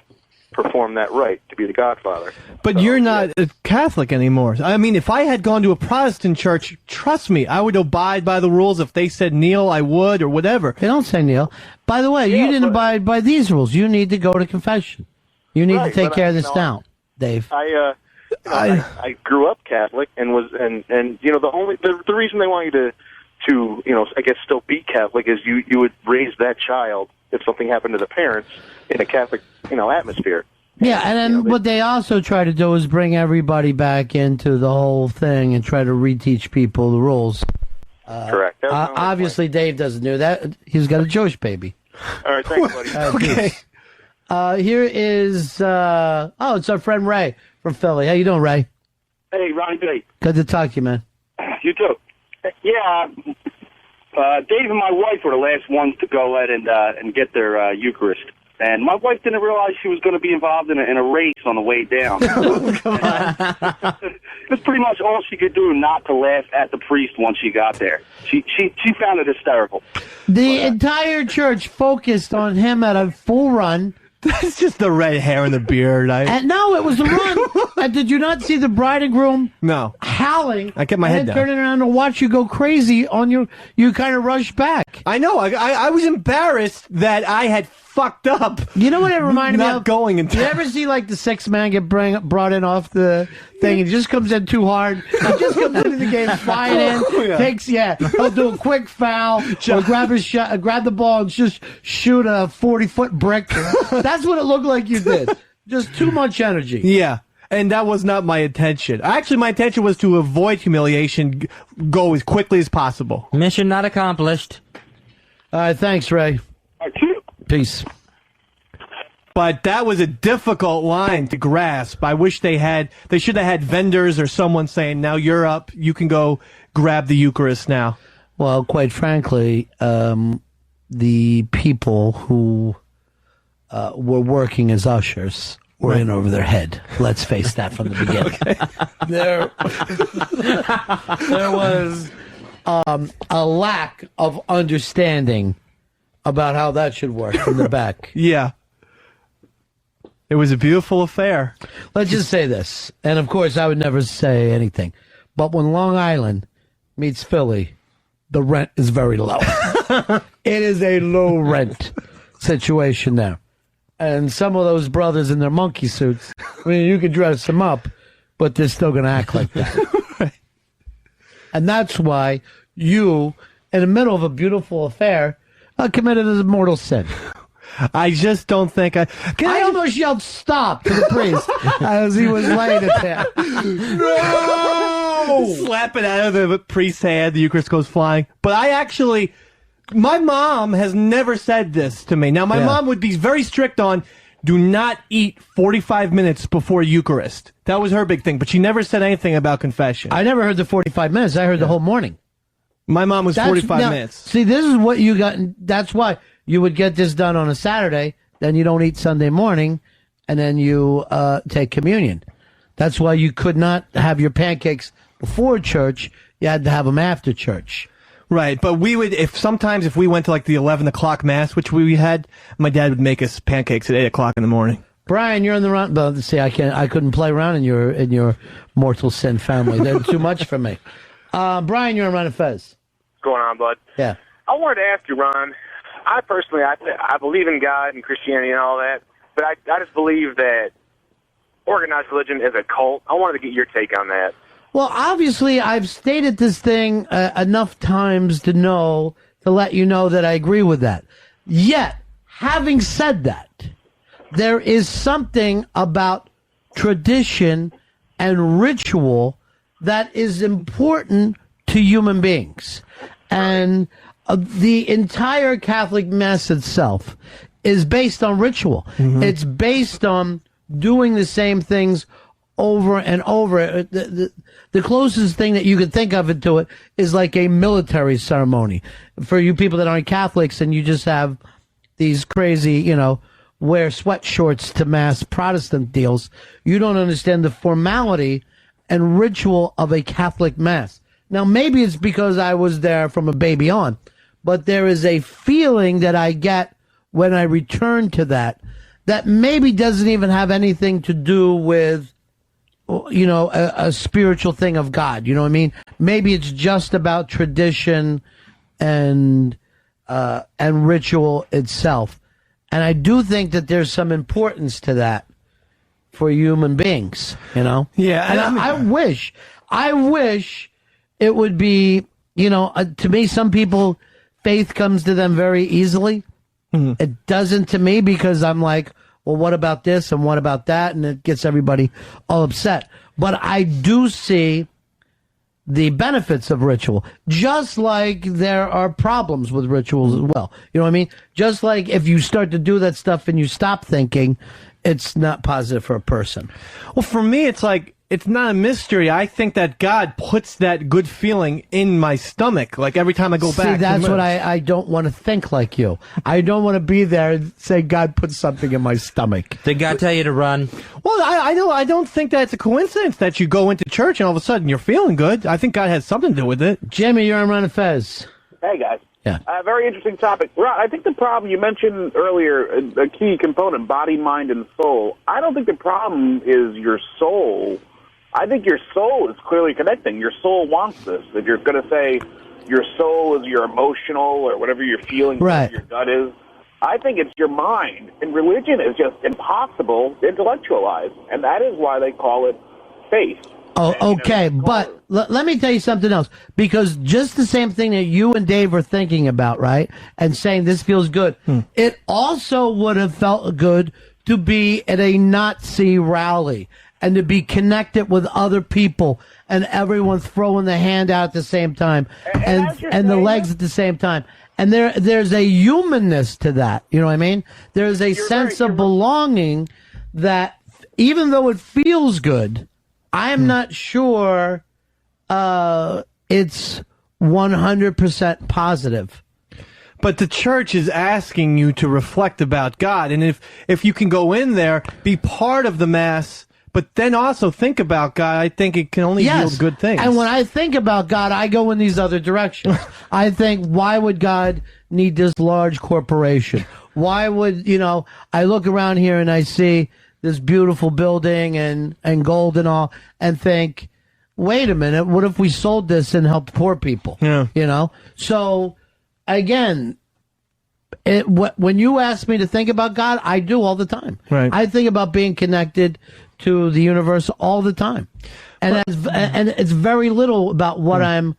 perform that rite to be the godfather. But you're not a Catholic anymore. I mean, if I had gone to a Protestant church, trust me, I would abide by the rules. If they said kneel, I would, or whatever. They don't say kneel. By the way, you didn't abide by these rules. You need to go to confession. You need to take care of this now, Dave. I grew up Catholic and was the reason they want you to I guess still be Catholic is you would raise that child if something happened to the parents in a Catholic atmosphere. Yeah, and then what they also try to do is bring everybody back into the whole thing and try to reteach people the rules. Correct. Obviously, Dave doesn't do that. He's got a Jewish baby. All right, thanks, buddy. Okay. Here is, it's our friend Ray from Philly. How you doing, Ray? Hey, Ronnie B. Good to talk to you, man. You too. Yeah, Dave and my wife were the last ones to go ahead and get their Eucharist. And my wife didn't realize she was going to be involved in a race on the way down. It was pretty much all she could do not to laugh at the priest once she got there. She found it hysterical. The entire church focused on him at a full run. That's just the red hair and the beard. No, it was the run. And did you not see the bride and groom No. howling? I kept my and head then down. turning around to watch you go crazy on you. You kind of rushed back. I know. I was embarrassed that I had fucked up. You know what it reminded me of? Not going in time. You ever see like the sixth man get brought in off the thing? He just comes in too hard. He just comes into the game flying in. He'll do a quick foul or grab his shot, grab the ball and just shoot a 40-foot brick. That's what it looked like you did. Just too much energy. Yeah. And that was not my intention. Actually, my intention was to avoid humiliation, go as quickly as possible. Mission not accomplished. All right, thanks, Ray. Peace. But that was a difficult line to grasp. I wish they should have had vendors or someone saying, now you're up, you can go grab the Eucharist now. Well, quite frankly, the people who were working as ushers were in over their head. Let's face that from the beginning. There was a lack of understanding about how that should work in the back. Yeah. It was a beautiful affair. Let's just say this, and of course I would never say anything, but when Long Island meets Philly, the rent is very low. It is a low rent situation there. And some of those brothers in their monkey suits, I mean, you could dress them up, but they're still going to act like that. And that's why you, in the middle of a beautiful affair, committed a mortal sin. I just don't think I almost yelled stop to the priest as he was laying it there. No! Slap it out of the priest's hand, the Eucharist goes flying. But my mom has never said this to me. Now, my mom would be very strict on, do not eat 45 minutes before Eucharist. That was her big thing, but she never said anything about confession. I never heard the 45 minutes. I heard the whole morning. My mom was 45 minutes. See, this is what you got. That's why you would get this done on a Saturday, then you don't eat Sunday morning, and then you take communion. That's why you could not have your pancakes before church. You had to have them after church. Right, but we would, if we went to like the 11 o'clock mass, which we had, my dad would make us pancakes at 8 o'clock in the morning. Brian, you're in the run. But see, I couldn't play around in your mortal sin family. They're too much for me. Brian, you're in Ron and Fez. What's going on, bud? Yeah. I wanted to ask you, Ron. I personally, I believe in God and Christianity and all that, but I just believe that organized religion is a cult. I wanted to get your take on that. Well, obviously, I've stated this thing enough times to let you know that I agree with that. Yet, having said that, there is something about tradition and ritual that is important to human beings. And the entire Catholic Mass itself is based on ritual. Mm-hmm. It's based on doing the same things over and over. The closest thing that you could think of to it is like a military ceremony. For you people that aren't Catholics and you just have these crazy, wear sweatshorts to Mass Protestant deals, you don't understand the formality and ritual of a Catholic Mass. Now, maybe it's because I was there from a baby on, but there is a feeling that I get when I return to that maybe doesn't even have anything to do with, a spiritual thing of God. You know what I mean? Maybe it's just about tradition and ritual itself. And I do think that there's some importance to that for human beings, Yeah. And I wish it would be, to me, some people, faith comes to them very easily. Mm-hmm. It doesn't to me because I'm like, well, what about this and what about that? And it gets everybody all upset. But I do see the benefits of ritual, just like there are problems with rituals as well. You know what I mean? Just like if you start to do that stuff and you stop thinking, it's not positive for a person. Well, for me, it's like, it's not a mystery. I think that God puts that good feeling in my stomach, like every time I go back. See, that's what I don't want to think like you. I don't want to be there and say God put something in my stomach. Did God tell you to run? Well, I know. I don't think that's a coincidence that you go into church and all of a sudden you're feeling good. I think God has something to do with it. Jimmy, you're on Run and Fez. Hey, guys. Yeah. Very interesting topic. Ron, I think the problem you mentioned earlier, a key component, body, mind, and soul. I don't think the problem is your soul. I think your soul is clearly connecting. Your soul wants this. If you're going to say your soul is your emotional or whatever you're feeling, right. Your gut is, I think it's your mind. And religion is just impossible to intellectualize. And that is why they call it faith. Oh, okay, but let me tell you something else. Because just the same thing that you and Dave are thinking about, right, and saying this feels good, it also would have felt good to be at a Nazi rally and to be connected with other people and everyone throwing the hand out at the same time and the legs at the same time. And there's a humanness to that, you know what I mean? There's a sense of belonging that even though it feels good, I'm not sure it's 100% positive. But the church is asking you to reflect about God. And if you can go in there, be part of the Mass, but then also think about God, I think it can only yield good things. And when I think about God, I go in these other directions. I think, why would God need this large corporation? Why would, I look around here and I see this beautiful building and gold and all, and think, wait a minute, what if we sold this and helped poor people? Yeah. So, again, when you ask me to think about God, I do all the time. Right. I think about being connected to the universe all the time. And it's very little about what I'm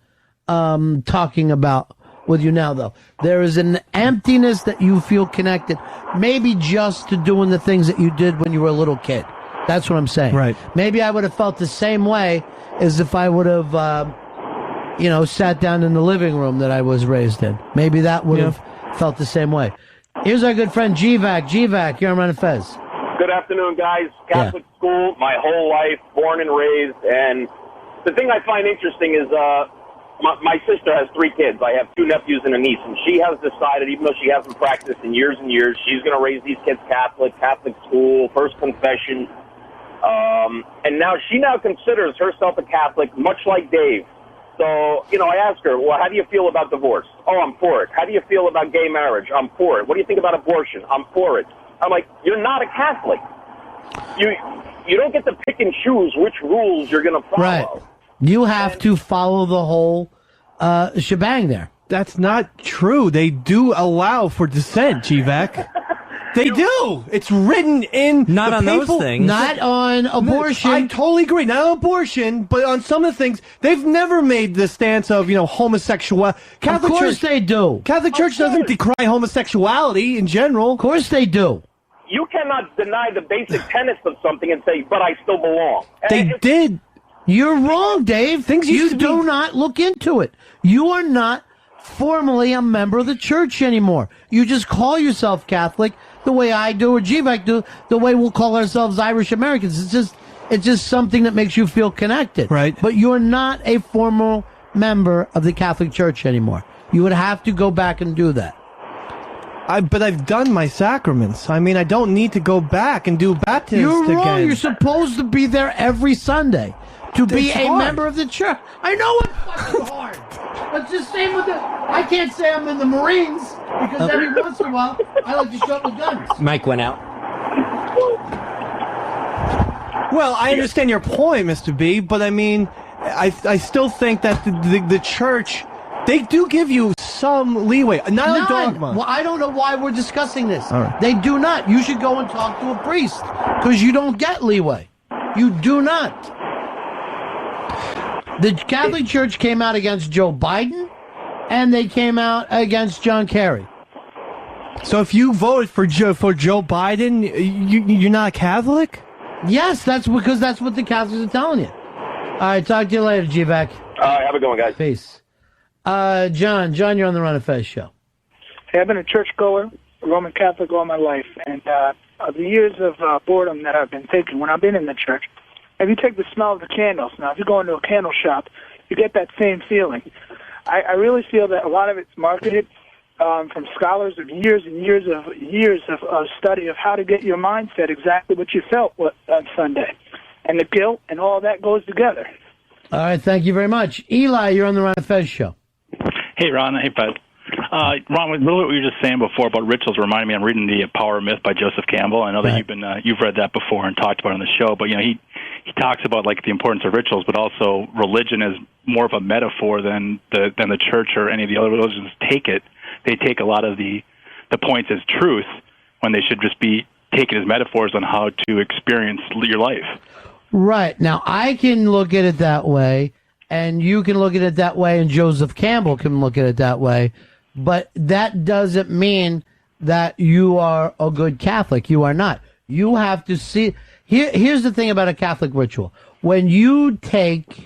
talking about with you now, though. There is an emptiness that you feel connected, maybe just to doing the things that you did when you were a little kid. That's what I'm saying. Right. Maybe I would have felt the same way as if I would have, sat down in the living room that I was raised in. Maybe that would have felt the same way. Here's our good friend G-Vac. G-Vac, you're on Run and Fez. Good afternoon, guys. Catholic school, my whole life, born and raised. And the thing I find interesting is my sister has 3 kids. I have 2 nephews and a niece. And she has decided, even though she hasn't practiced in years and years, she's going to raise these kids Catholic school, first confession. And now she considers herself a Catholic, much like Dave. So, I asked her, well, how do you feel about divorce? Oh, I'm for it. How do you feel about gay marriage? I'm for it. What do you think about abortion? I'm for it. I'm like, you're not a Catholic. You don't get to pick and choose which rules you're going to follow. Right. You have to follow the whole shebang there. That's not true. They do allow for dissent, G-Vac. They do. It's written in Not the on those papal- things. Not on abortion. I totally agree. Not on abortion, but on some of the things, they've never made the stance of, homosexuality. Of course they do. Catholic Church doesn't decry homosexuality in general. Of course they do. You cannot deny the basic tenets of something and say, but I still belong. They did. You're wrong, Dave. Things you used to do be- not look into it. You are not formally a member of the church anymore. You just call yourself Catholic the way I do or GVAC do, the way we'll call ourselves Irish Americans. It's just something that makes you feel connected. Right. But you're not a formal member of the Catholic Church anymore. You would have to go back and do that. But I've done my sacraments. I mean, I don't need to go back and do baptism You're wrong. again. You're supposed to be there every Sunday to be It's a hard. member of the church. I know it's fucking hard. But just same with I can't say I'm in the Marines because every once in a while I like to show up with guns. Mike went out. Well, I understand your point, Mr. B, but I mean, I still think that the church, they do give you some leeway. Not a dogma. Well, I don't know why we're discussing this. All right. They do not. You should go and talk to a priest because you don't get leeway. You do not. The Catholic Church came out against Joe Biden, and they came out against John Kerry. So if you voted for Joe Biden, you're not a Catholic? Yes, that's because that's what the Catholics are telling you. All right, talk to you later, G-Back. All right, have a good one, guys. Peace. John, you're on the Ron and Fez show. Hey, I've been a churchgoer, Roman Catholic all my life, and of the years of boredom that I've been taking when I've been in the church, if you take the smell of the candles, now if you go into a candle shop, you get that same feeling. I really feel that a lot of it's marketed from scholars of years and years of study of how to get your mindset exactly what you felt on Sunday. And the guilt and all that goes together. All right, thank you very much. Eli, you're on the Ron and Fez show. Hey, Ron. Hey, Fez. Ron, really what you were just saying before about rituals reminded me. I'm reading the Power of Myth by Joseph Campbell. I know that you've read that before and talked about it on the show. But he talks about like the importance of rituals, but also religion is more of a metaphor than the church or any of the other religions take it. They take a lot of the points as truth when they should just be taken as metaphors on how to experience your life. Right. Now, I can look at it that way, and you can look at it that way, and Joseph Campbell can look at it that way, but that doesn't mean that you are a good Catholic. You are not. You have to see... Here's the thing about a Catholic ritual. When you take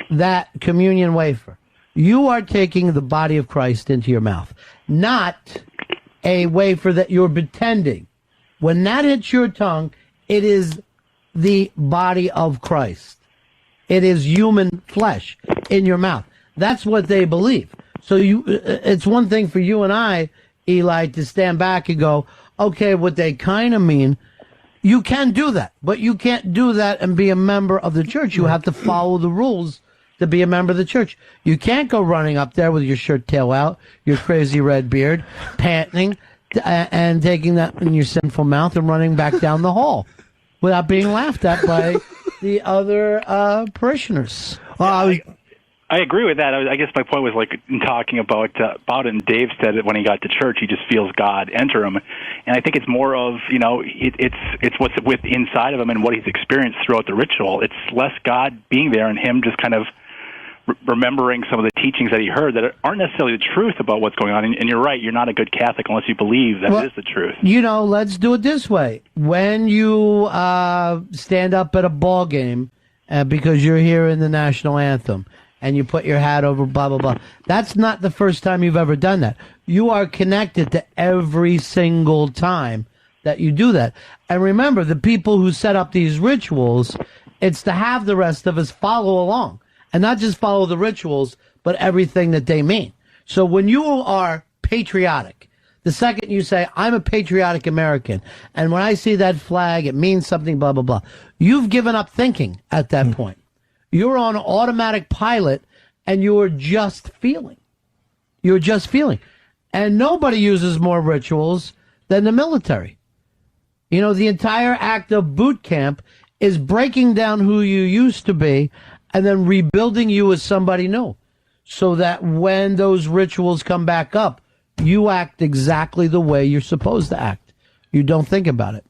that communion wafer, you are taking the body of Christ into your mouth, not a wafer that you're pretending. When that hits your tongue, it is the body of Christ. It is human flesh in your mouth. That's what they believe. So it's one thing for you and I, Eli, to stand back and go, okay, what they kind of mean. You can do that, but you can't do that and be a member of the church. You have to follow the rules to be a member of the church. You can't go running up there with your shirt tail out, your crazy red beard, panting, and taking that in your sinful mouth and running back down the hall without being laughed at by the other parishioners. Well, I agree with that. I guess my point was like in talking about it, and Dave said that when he got to church, he just feels God enter him, and I think it's more of it's what's with inside of him and what he's experienced throughout the ritual. It's less God being there and him just kind of remembering some of the teachings that he heard that aren't necessarily the truth about what's going on. And you're right, you're not a good Catholic unless you believe that it is the truth. Let's do it this way. When you stand up at a ball game because you're hearing the national anthem and you put your hat over blah, blah, blah, that's not the first time you've ever done that. You are connected to every single time that you do that. And remember, the people who set up these rituals, it's to have the rest of us follow along. And not just follow the rituals, but everything that they mean. So when you are patriotic, the second you say, I'm a patriotic American, and when I see that flag, it means something, blah, blah, blah, you've given up thinking at that point. You're on automatic pilot, and you're just feeling. You're just feeling. And nobody uses more rituals than the military. The entire act of boot camp is breaking down who you used to be and then rebuilding you as somebody new, so that when those rituals come back up, you act exactly the way you're supposed to act. You don't think about it.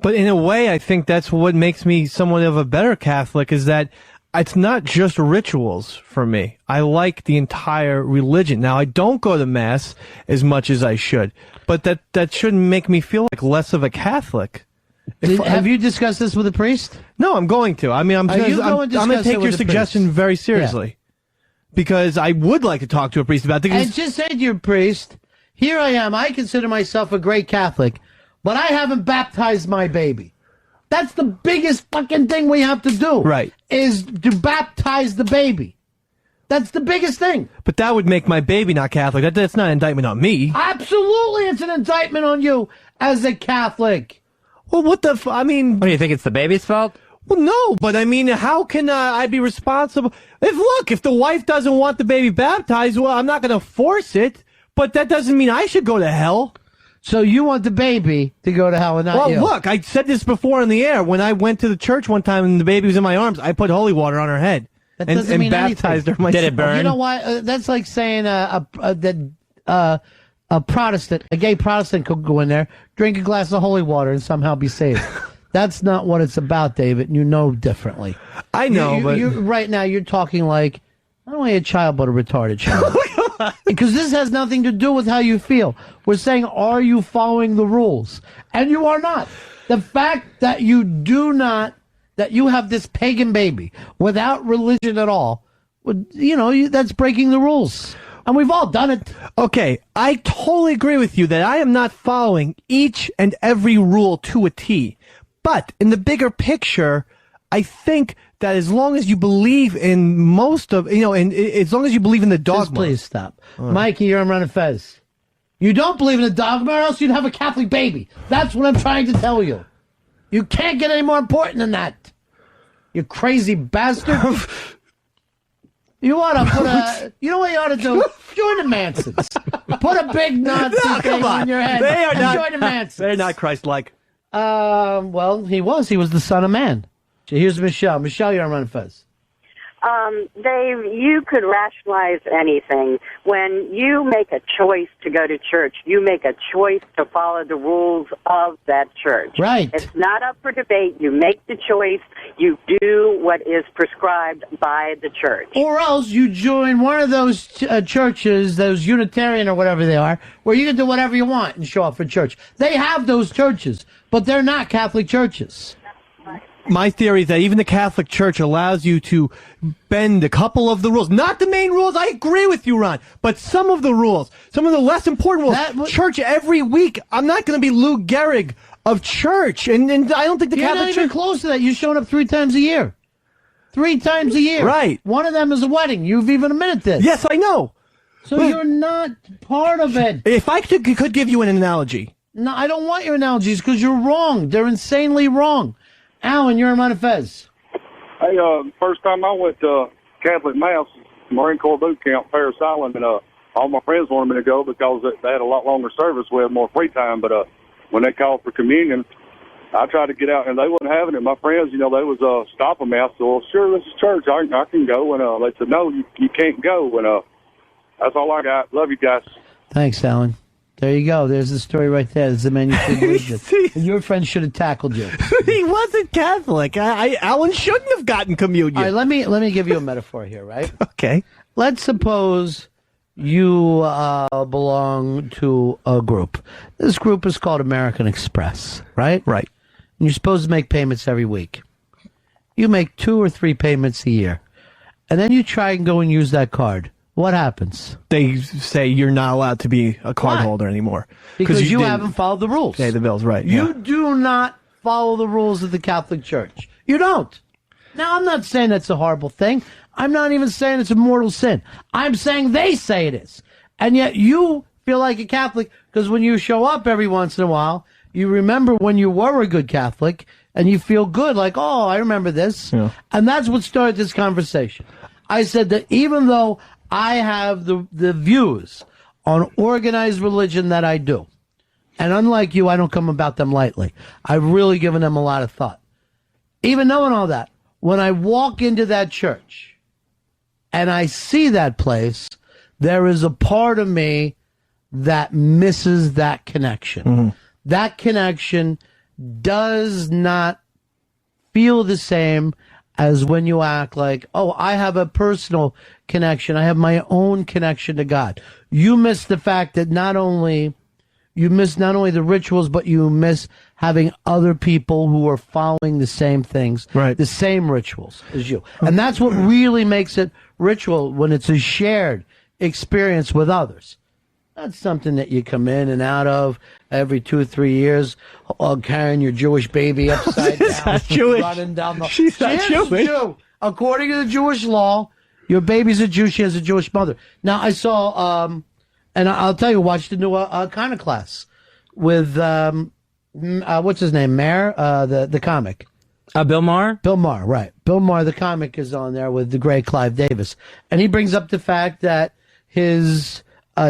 But in a way, I think that's what makes me somewhat of a better Catholic, is that it's not just rituals for me. I like the entire religion. Now, I don't go to Mass as much as I should, but that shouldn't make me feel like less of a Catholic. Have you discussed this with a priest? No, I'm going to. I mean, I'm going to take your suggestion very seriously, because I would like to talk to a priest about it. And just say to your priest, here I am. I consider myself a great Catholic, but I haven't baptized my baby. That's the biggest fucking thing we have to do. Right. Is to baptize the baby. That's the biggest thing. But that would make my baby not Catholic. That's not an indictment on me. Absolutely, it's an indictment on you as a Catholic. Well, what the I mean... What, do you think it's the baby's fault? Well, no, but I mean, how can I be responsible? If the wife doesn't want the baby baptized, well, I'm not going to force it, but that doesn't mean I should go to hell. So you want the baby to go to hell and not you? Well, look, I said this before in the air. When I went to the church one time and the baby was in my arms, I put holy water on her head and baptized her myself. Did it burn? You know why? That's like saying that a Protestant, a gay Protestant could go in there, drink a glass of holy water, and somehow be saved. That's not what it's about, David, and you know differently. I know, but... right now, you're talking like, not only a child, but a retarded child. Because this has nothing to do with how you feel. We're saying, are you following the rules? And you are not. The fact that you do not, that you have this pagan baby without religion at all, that's breaking the rules. And we've all done it. Okay, I totally agree with you that I am not following each and every rule to a T. But in the bigger picture, I think that as long as you believe in most of, and as long as you believe in the dogma. Just please stop. Mikey, you're on Run and Fez. You don't believe in the dogma or else you'd have a Catholic baby. That's what I'm trying to tell you. You can't get any more important than that. You crazy bastard. You ought to put you know what you ought to do? Join the Mansons. Put a big Nazi thing on your head. They are not, join the Mansons. They're not Christ-like. Well, he was. He was the Son of Man. Here's Michelle. Michelle, you're on Run and Fez. Dave, you could rationalize anything. When you make a choice to go to church, you make a choice to follow the rules of that church. Right. It's not up for debate. You make the choice. You do what is prescribed by the church. Or else you join one of those churches, those Unitarian or whatever they are, where you can do whatever you want and show up for church. They have those churches, but they're not Catholic churches. My theory is that even the Catholic Church allows you to bend a couple of the rules. Not the main rules. I agree with you, Ron. But some of the rules. Some of the less important rules. Church every week. I'm not going to be Lou Gehrig of church. And I don't think the You're Catholic not even Church... close to that. You're showing up 3 times a year. 3 times a year. Right. One of them is a wedding. You've even admitted this. Yes, I know. So But you're not part of it. If I could give you an analogy. No, I don't want your analogies because you're wrong. They're insanely wrong. Alan, you're in Run and Fez. Hey, first time I went to Catholic Mass, Marine Corps boot camp, Paris Island, and all my friends wanted me to go because they had a lot longer service. We had more free time, but when they called for communion, I tried to get out, and they wasn't having it. My friends, they was stopping me. I said, well, sure, this is church. I can go. And they said, no, you can't go. And that's all I got. Love you guys. Thanks, Alan. There you go. There's the story right there. There's the man you should believe it. Your friend should have tackled you. He wasn't Catholic. Alan shouldn't have gotten communion. All right, let me give you a metaphor here, right? Okay. Let's suppose you belong to a group. This group is called American Express, right? Right. And you're supposed to make payments every week. You make 2 or 3 payments a year. And then you try and go and use that card. What happens? They say you're not allowed to be a card holder anymore. Because you haven't followed the rules. Pay the bills, right. You do not follow the rules of the Catholic Church. You don't. Now, I'm not saying that's a horrible thing. I'm not even saying it's a mortal sin. I'm saying they say it is. And yet you feel like a Catholic because when you show up every once in a while, you remember when you were a good Catholic and you feel good, like, oh, I remember this. Yeah. And that's what started this conversation. I said that even though I have the views on organized religion that I do. And unlike you, I don't come about them lightly. I've really given them a lot of thought. Even knowing all that, when I walk into that church and I see that place, there is a part of me that misses that connection. Mm-hmm. That connection does not feel the same as when you act like, oh, I have a personal connection. I have my own connection to God. You miss the fact that not only the rituals, but you miss having other people who are following the same things, right, the same rituals as you. And that's what really makes it ritual, when it's a shared experience with others. That's something that you come in and out of every 2 or 3 years, carrying your Jewish baby upside down, running down the. She's not Jewish. Jew. According to the Jewish law, your baby's a Jew. She has a Jewish mother. Now I saw, and I'll tell you, watch the new Iconoclast with what's his name, Mayer, the comic. Bill Maher? Bill Maher, right. Bill Maher, the comic, is on there with the great Clive Davis. And he brings up the fact that his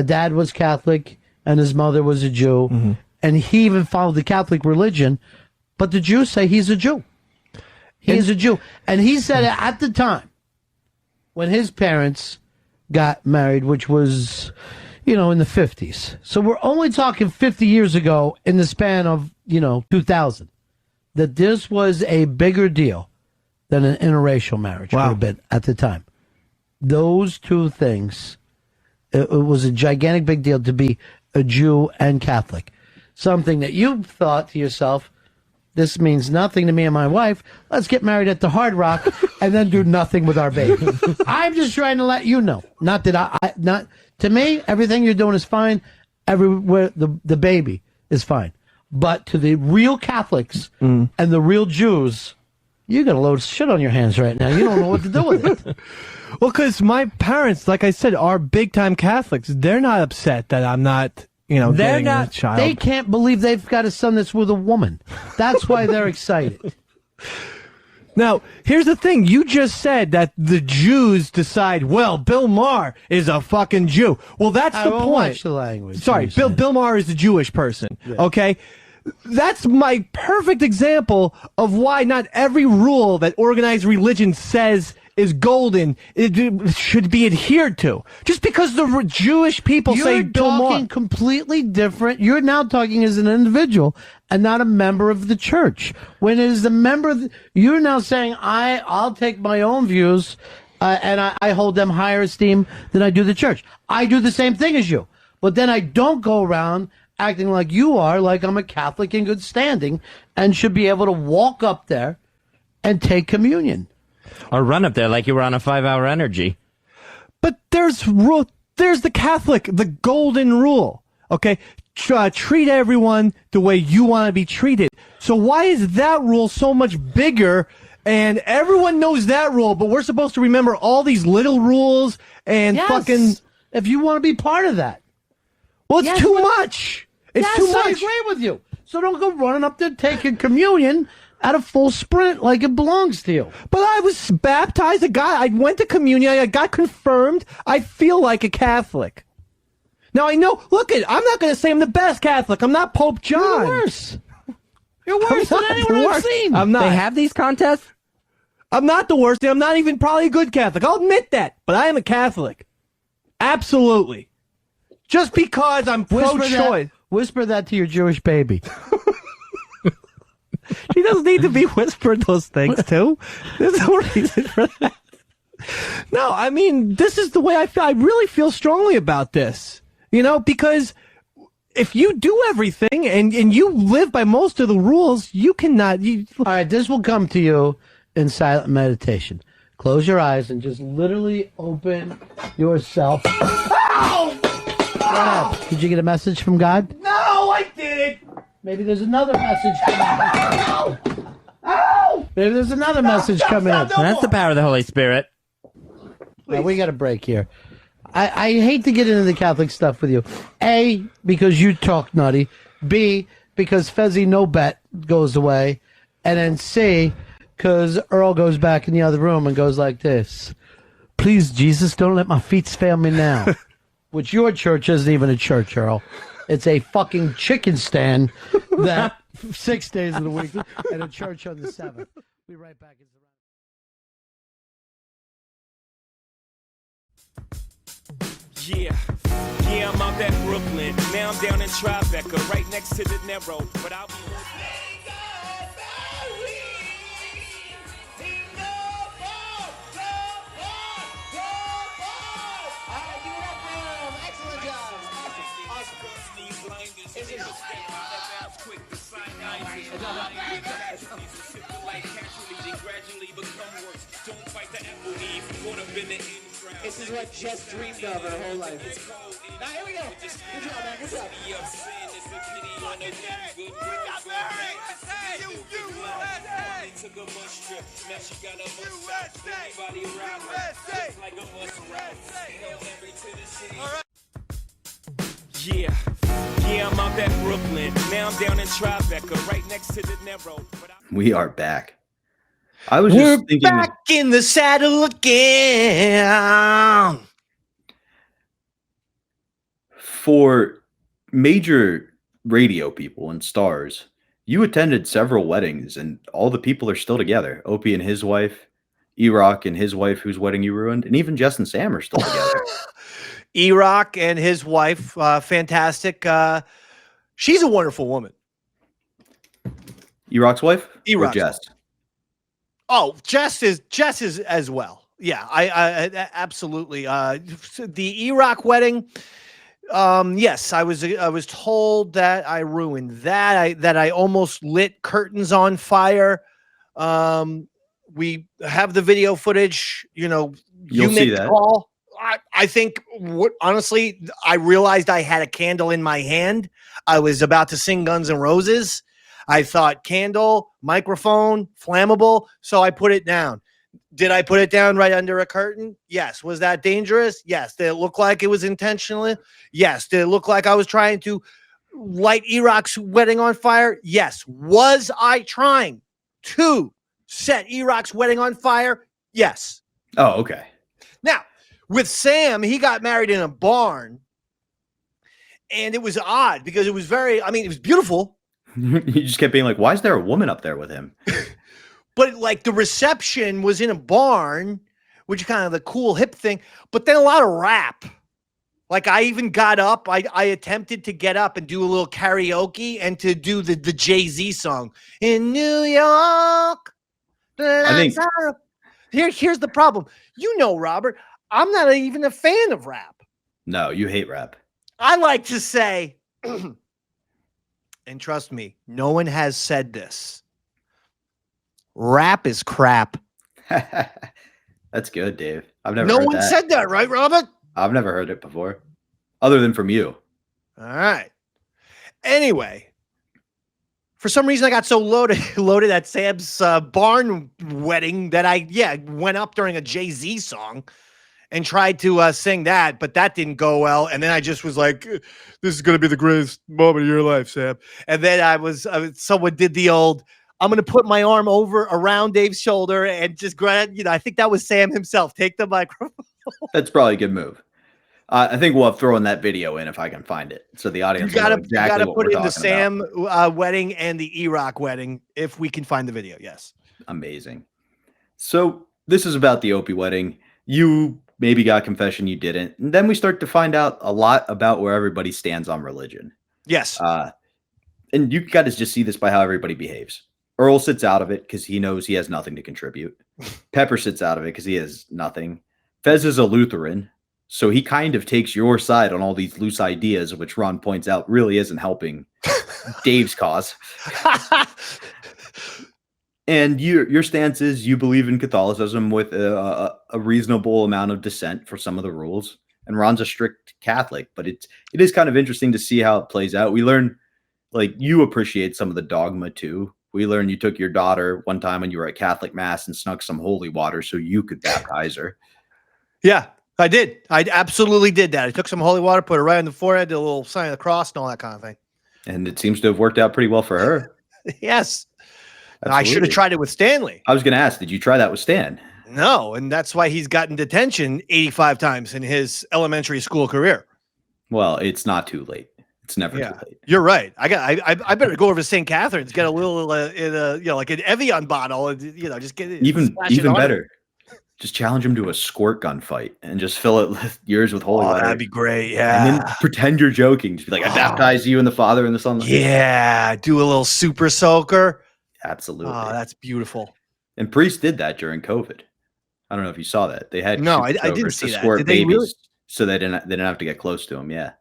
dad was Catholic and his mother was a Jew. Mm-hmm. And he even followed the Catholic religion, but the Jews say he's a Jew. He's a Jew. And he said at the time, when his parents got married, which was, in the 50s. So we're only talking 50 years ago in the span of, 2000. That this was a bigger deal than an interracial marriage would have been at the time. Those two things It was a gigantic big deal to be a Jew and Catholic. Something that you thought to yourself, this means nothing to me and my wife. Let's get married at the Hard Rock and then do nothing with our baby. I'm just trying to let you know. Not that not to me, everything you're doing is fine. Everywhere the baby is fine. But to the real Catholics and the real Jews, you got a load of shit on your hands right now. You don't know what to do with it. Well, because my parents, like I said, are big time Catholics. They're not upset that I'm not, getting a child. They can't believe they've got a son that's with a woman. That's why they're excited. Now, here's the thing. You just said that the Jews decide, well, Bill Maher is a fucking Jew. Well, that's the point. Watch the language. Sorry, Bill Maher is a Jewish person, okay? That's my perfect example of why not every rule that organized religion says is golden, it should be adhered to. Just because the Jewish people say Bill Maher. You're talking completely different. You're now talking as an individual and not a member of the church. When it is a member of you're now saying, I'll take my own views and I hold them higher esteem than I do the church. I do the same thing as you. But then I don't go around acting like you are, like I'm a Catholic in good standing and should be able to walk up there and take communion. Or run up there like you were on a 5-hour energy. But there's the Catholic, the golden rule, okay? Treat everyone the way you want to be treated. So why is that rule so much bigger? And everyone knows that rule, but we're supposed to remember all these little rules and fucking... If you want to be part of that. Well, it's too much. It's too much. I agree with you. So don't go running up there taking communion at a full sprint like it belongs to you. But I was baptized. I went to communion. I got confirmed. I feel like a Catholic. Now I know. Look, I'm not going to say I'm the best Catholic. I'm not Pope John. You're worse. You're worse than anyone I've seen. I'm not. They have these contests? I'm not the worst. I'm not even probably a good Catholic. I'll admit that. But I am a Catholic. Absolutely. Just because I'm pro-choice. Whisper that to your Jewish baby. She doesn't need to be whispered those things, too. There's no reason for that. No, I mean, this is the way I feel. I really feel strongly about this. Because if you do everything and you live by most of the rules, you cannot... All right, this will come to you in silent meditation. Close your eyes and just literally open yourself. Ow! Ow! Did you get a message from God? No, I didn't. Maybe there's another message coming in. Ow! Maybe there's another message coming in. That's the power of the Holy Spirit. Now, we got a break here. I hate to get into the Catholic stuff with you. A, because you talk nutty. B, because Fezzi No Bet goes away. And then C, because Earl goes back in the other room and goes like this. Please, Jesus, don't let my feet fail me now. Which your church isn't even a church, Earl. It's a fucking chicken stand that 6 days of the week and a church on the 7th. Be right back. Yeah, I'm out at Brooklyn. Now I'm down in Tribeca, right next to the Narrow. But I'll be... This is what Jess dreamed of her whole life. Now here we go. Good job, man. Good job. Fucking did it. We got married. Yeah, I'm out at Brooklyn. Now I'm down in Tribeca, right next to the Narrow. We are back. I was just thinking, back in the saddle again. For major radio people and stars, you attended several weddings, and all the people are still together. Opie and his wife, E-Rock and his wife, whose wedding you ruined, and even Jess and Sam are still together. E-Rock and his wife, fantastic. She's a wonderful woman. E-Rock's wife? E-Rock's or Jess? Oh, Jess is as well. Yeah, absolutely. The Iraq wedding. Yes, I was told that I ruined that. I almost lit curtains on fire. We have the video footage. You You'll see make the that. call. I think honestly, I realized I had a candle in my hand. I was about to sing Guns N' Roses. I thought candle, microphone, flammable, so I put it down. Did I put it down right under a curtain? Yes. Was that dangerous? Yes. Did it look like it was intentional? Yes. Did it look like I was trying to light Iraq's wedding on fire? Yes. Was I trying to set Iraq's wedding on fire? Yes. Oh, okay. Now, with Sam, he got married in a barn, and it was odd because it was it was beautiful. You just kept being like, why is there a woman up there with him? But like the reception was in a barn, which is kind of the cool hip thing, but then a lot of rap. Like I even got up, I attempted to get up and do a little karaoke and to do the Jay-Z song. In New York, here's the problem. Robert, I'm not even a fan of rap. No, you hate rap. I like to say, and trust me, no one has said this. Rap is crap. That's good, Dave. I've never No heard one that. said that, right, Robert? I've never heard it before, other than from you. All right. Anyway, for some reason I got so loaded at Sam's barn wedding that I went up during a Jay-Z song and tried to sing that, but that didn't go well. And then I just was like, "This is going to be the greatest moment of your life, Sam." And then someone did the old, I'm going to put my arm around Dave's shoulder and just grab, I think that was Sam himself. Take the microphone. That's probably a good move. I think we'll have thrown that video in if I can find it, so the audience will know exactly what we're talking about. You got to put in the Sam wedding and the Iraq wedding if we can find the video. Yes. Amazing. So this is about the Opie wedding. You maybe got confession, you didn't, and then we start to find out a lot about where everybody stands on religion. Yes. And you got to just see this by how everybody behaves. Earl sits out of it because he knows he has nothing to contribute. Pepper sits out of it because he has nothing. Fez is a Lutheran, so he kind of takes your side on all these loose ideas, which Ron points out really isn't helping Dave's cause. And your stance is you believe in Catholicism with a reasonable amount of dissent for some of the rules. And Ron's a strict Catholic, but it is kind of interesting to see how it plays out. We learn, like, you appreciate some of the dogma too. We learned you took your daughter one time when you were at Catholic Mass and snuck some holy water so you could baptize her. Yeah, I did. I absolutely did that. I took some holy water, put it right on the forehead, did a little sign of the cross and all that kind of thing. And it seems to have worked out pretty well for her. Yes. Absolutely. I should have tried it with Stanley. I was going to ask, did you try that with Stan? No, and that's why he's gotten detention 85 times in his elementary school career. Well, it's not too late. It's never too late. You're right. I better go over to St. Catherine's, get a little like an Evian bottle, and just get it. Even better. Just challenge him to a squirt gun fight and just fill it with yours with holy water. That'd be great. Yeah. And then pretend you're joking. Just be like, I baptize you in the Father and the Son. Yeah. Do a little super soaker. Absolutely. Oh, that's beautiful. And Priest did that during COVID. I don't know if you saw that. They had I didn't see that. Squirt Did they babies really? so they didn't have to get close to him. Yeah.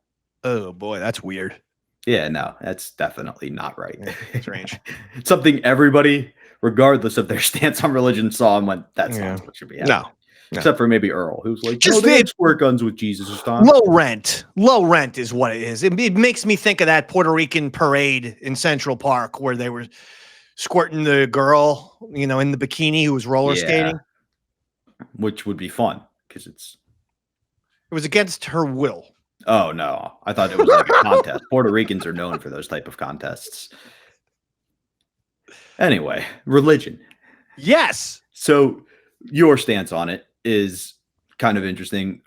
Oh boy, that's weird. Yeah, no, that's definitely not right. Strange. Something everybody, regardless of their stance on religion, saw and went, that's not what should be happening. No. Except for maybe Earl, who's like, Just they had squirt guns with Jesus' time. Low rent is what it is. It makes me think of that Puerto Rican parade in Central Park where they were squirting the girl, in the bikini who was roller skating. Which would be fun because it was against her will. Oh no, I thought it was like a contest. Puerto Ricans are known for those type of contests. Anyway, religion. Yes. So your stance on it is kind of interesting.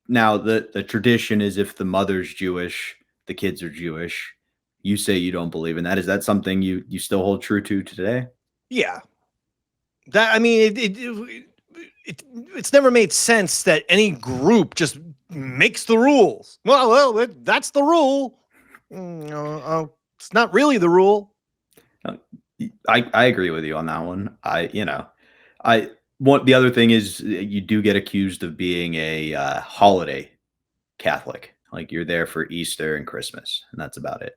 Now, the tradition is if the mother's Jewish, the kids are Jewish. You say you don't believe in that. Is that something you still hold true to today? Yeah. It's never made sense that any group just makes the rules. Well, that's the rule. It's not really the rule. I agree with you on that one. the other thing is you do get accused of being a holiday Catholic. Like you're there for Easter and Christmas, and that's about it.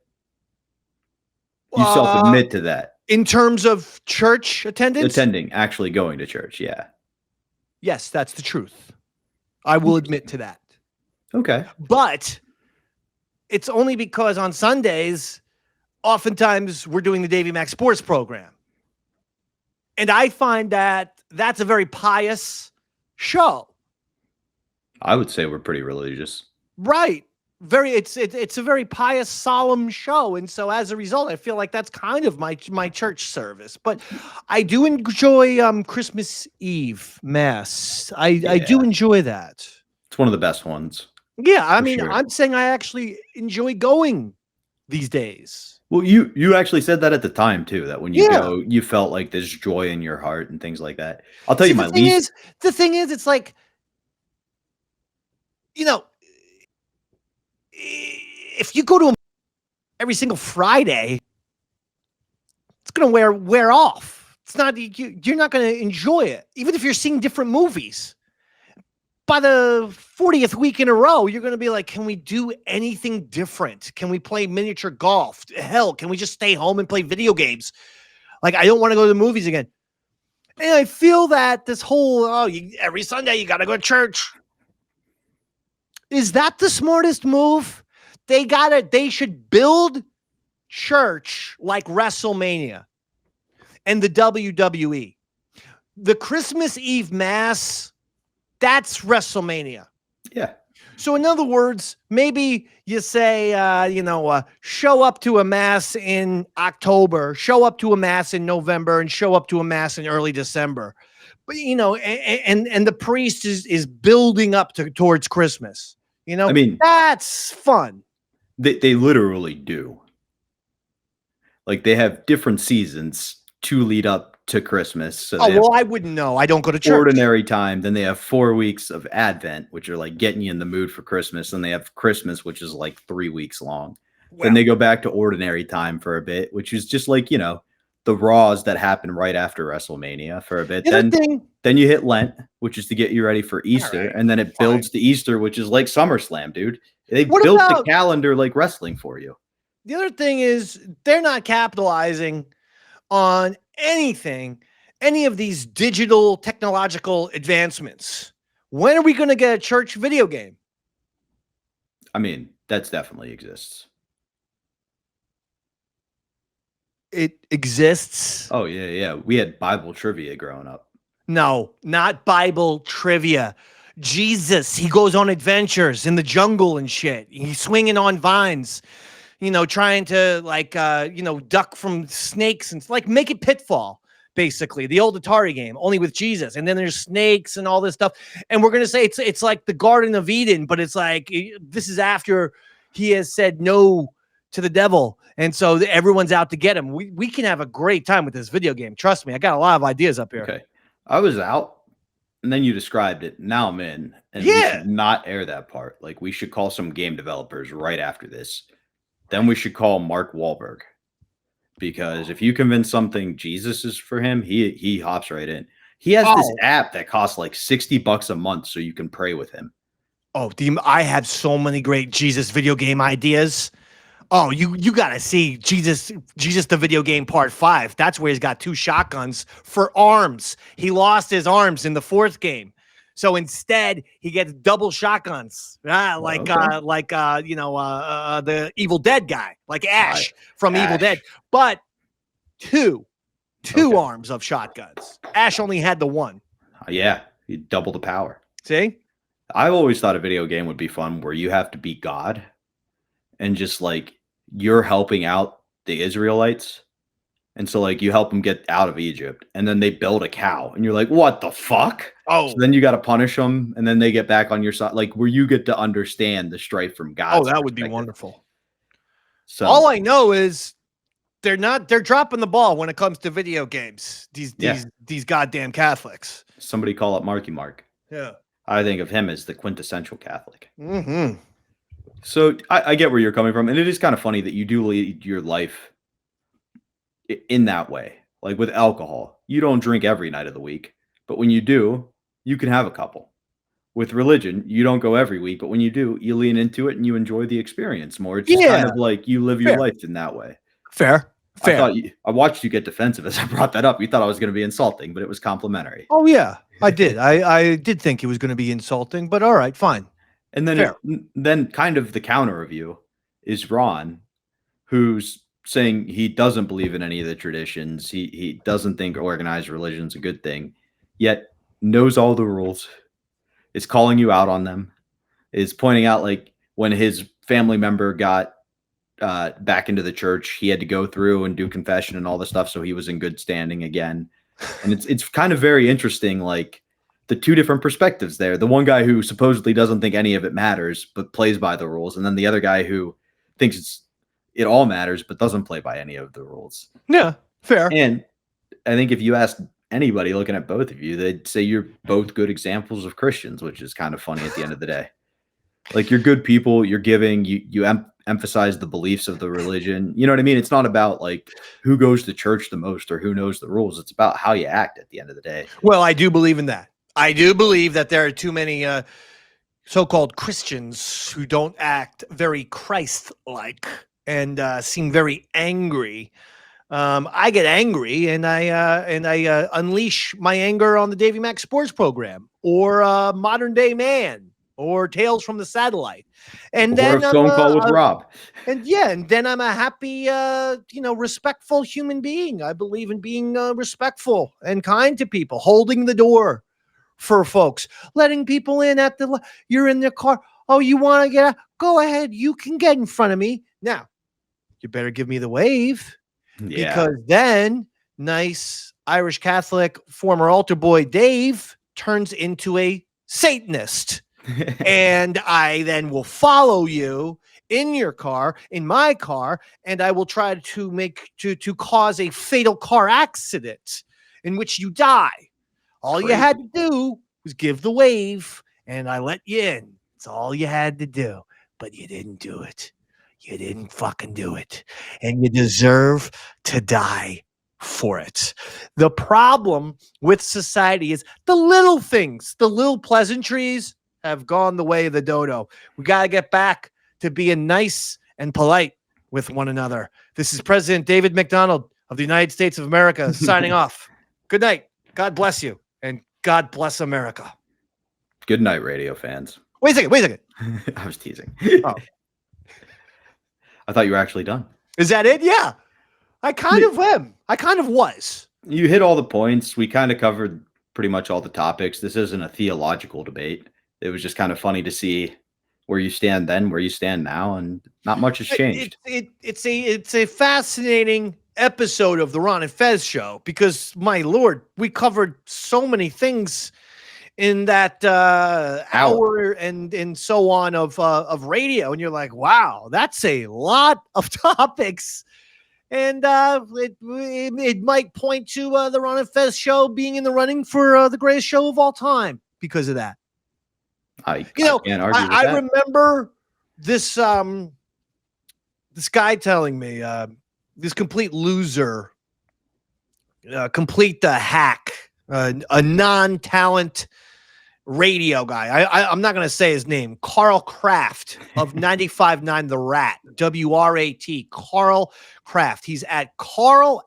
You self-admit to that. In terms of church attendance? Actually going to church, yeah. Yes, that's the truth. I will admit to that. Okay. But it's only because on Sundays, oftentimes we're doing the Davey Max Sports program. And I find that that's a very pious show. I would say we're pretty religious. Right. It's a very pious, solemn show. And so as a result, I feel like that's kind of my church service. But I do enjoy Christmas Eve Mass. I do enjoy that. It's one of the best ones. Yeah, I mean, sure. I'm saying I actually enjoy going these days. Well, you actually said that at the time too, that when you go, you felt like there's joy in your heart and things like that. I'll tell you my least. The thing is, it's like, if you go to them every single Friday, it's going to wear off. It's not you're not going to enjoy it, even if you're seeing different movies. By the 40th week in a row, you're going to be like, can we do anything different? Can we play miniature golf? Hell, can we just stay home and play video games? Like, I don't want to go to the movies again. And I feel that this whole, every Sunday you got to go to church. Is that the smartest move? They should build church like WrestleMania and the WWE. The Christmas Eve Mass, that's WrestleMania. Yeah. So in other words, maybe you say, show up to a Mass in October, show up to a Mass in November, and show up to a Mass in early December. But, and the priest is building up towards Christmas. I mean, that's fun. They literally do. Like they have different seasons to lead up to Christmas. So I wouldn't know. I don't go to church. Ordinary time. Then they have 4 weeks of Advent, which are like getting you in the mood for Christmas. And they have Christmas, which is like 3 weeks long. Wow. Then they go back to ordinary time for a bit, which is just like, the Raws that happen right after WrestleMania for a bit. Then you hit Lent, which is to get you ready for Easter. Right, and then it builds to Easter, which is like SummerSlam, dude. They built the calendar like wrestling for you. The other thing is they're not capitalizing on any of these digital technological advancements. When are we going to get a church video game? I mean, that definitely exists. It exists. Oh, yeah. We had Bible trivia growing up. No, not Bible trivia. Jesus, he goes on adventures in the jungle and shit. He's swinging on vines, trying to duck from snakes and like make it Pitfall, basically the old Atari game, only with Jesus. And then there's snakes and all this stuff. And we're going to say it's like the Garden of Eden, but it's like, this is after he has said no to the devil. And so everyone's out to get him. We can have a great time with this video game. Trust me. I got a lot of ideas up here. Okay. I was out. And then you described it. Now I'm in. And we should not air that part. Like, we should call some game developers right after this. Then we should call Mark Wahlberg. Because if you convince something Jesus is for him, he hops right in. He has this app that costs like $60 a month so you can pray with him. Oh, I have so many great Jesus video game ideas. Oh, you got to see Jesus the video game part 5. That's where he's got 2 shotguns for arms. He lost his arms in the 4th game. So instead, he gets double shotguns. The Evil Dead guy, like Ash from Evil Dead. But two arms of shotguns. Ash only had the one. Yeah, you double the power. See? I've always thought a video game would be fun where you have to be God and just like you're helping out the Israelites. And so like you help them get out of Egypt and then they build a cow and you're like, what the fuck? Oh, so then you got to punish them and then they get back on your side, like where you get to understand the strife from God. Oh, that would be wonderful. So all I know is they're dropping the ball when it comes to video games. These goddamn Catholics. Somebody call up Marky Mark. Yeah. I think of him as the quintessential Catholic. Mm-hmm. So I get where you're coming from. And it is kind of funny that you do lead your life in that way. Like with alcohol, you don't drink every night of the week. but when you do, you can have a couple. With religion, you don't go every week, but when you do, you lean into it and you enjoy the experience more. It's just kind Yeah. of like you live your Fair. life in that way. Fair. I watched you get defensive as I brought that up. You thought I was going to be insulting, but it was complimentary. Oh yeah, I did. I did think it was going to be insulting, but all right, fine. And then then kind of the counter review is Ron, who's saying he doesn't believe in any of the traditions. He doesn't think organized religion's a good thing, yet knows all the rules, is calling you out on them, is pointing out like when his family member got back into the church, he had to go through and do confession and all this stuff, so he was in good standing again. And it's kind of very interesting, like the two different perspectives there. The one guy who supposedly doesn't think any of it matters but plays by the rules, and then the other guy who thinks it all matters but doesn't play by any of the rules. Yeah, fair. And I think if you asked anybody looking at both of you, they'd say you're both good examples of Christians, which is kind of funny at the end of the day. Like you're good people, you're giving, you emphasize the beliefs of the religion. You know what I mean? It's not about like who goes to church the most or who knows the rules. It's about how you act at the end of the day. Well, I do believe in that. I do believe that there are too many so-called Christians who don't act very Christ-like and seem very angry. I get angry and I unleash my anger on the Davey Mack Sports Program or Modern Day Man or Tales from the Satellite. And then phone call with Rob. And then I'm a happy, respectful human being. I believe in being respectful and kind to people, holding the door for folks, letting people in you're in their car. Oh, you want to get out? Go ahead. You can get in front of me. Now, you better give me the wave. Yeah. Because then nice Irish Catholic former altar boy Dave turns into a Satanist. And I then will follow you in your car, in my car, and I will try to cause a fatal car accident in which you die. All you had to do was give the wave, and I let you in. That's all you had to do. But you didn't do it. You didn't fucking do it. And you deserve to die for it. The problem with society is the little things, the little pleasantries have gone the way of the dodo. We got to get back to being nice and polite with one another. This is President David McDonald of the United States of America signing off. Good night. God bless you. And God bless America. Good night, radio fans. Wait a second. I was teasing. Oh. I thought you were actually done. Is that it? Yeah. I kind of am. I kind of was. You hit all the points. We kind of covered pretty much all the topics. This isn't a theological debate. It was just kind of funny to see where you stand then, where you stand now, and not much has changed. It's a fascinating episode of the Ron and Fez show because, my Lord, we covered so many things in that hour and so on of radio, and you're like, wow, that's a lot of topics. And it might point to the Ron and Fez show being in the running for the greatest show of all time because of that. I can't argue with that. I remember this this guy telling me, this complete loser, complete hack, a non-talent radio guy. I'm not going to say his name. Carl Kraft of 95.9 The Rat, WRAT. Carl Kraft. He's at carl@wrat.com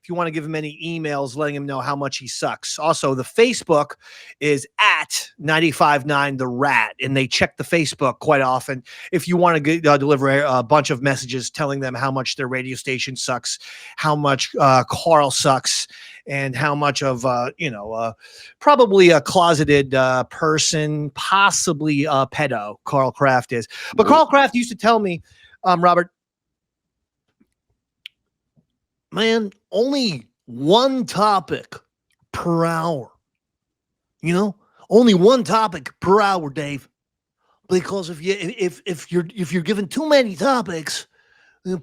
if you want to give him any emails letting him know how much he sucks. Also, the Facebook is at 95.9 The Rat, and they check the Facebook quite often if you want to deliver a bunch of messages telling them how much their radio station sucks, how much Carl sucks, and how much of, probably a closeted person, possibly a pedo, Carl Kraft is. But Carl Kraft used to tell me, Robert, man, only one topic per hour. Only one topic per hour, Dave. Because if you're given too many topics,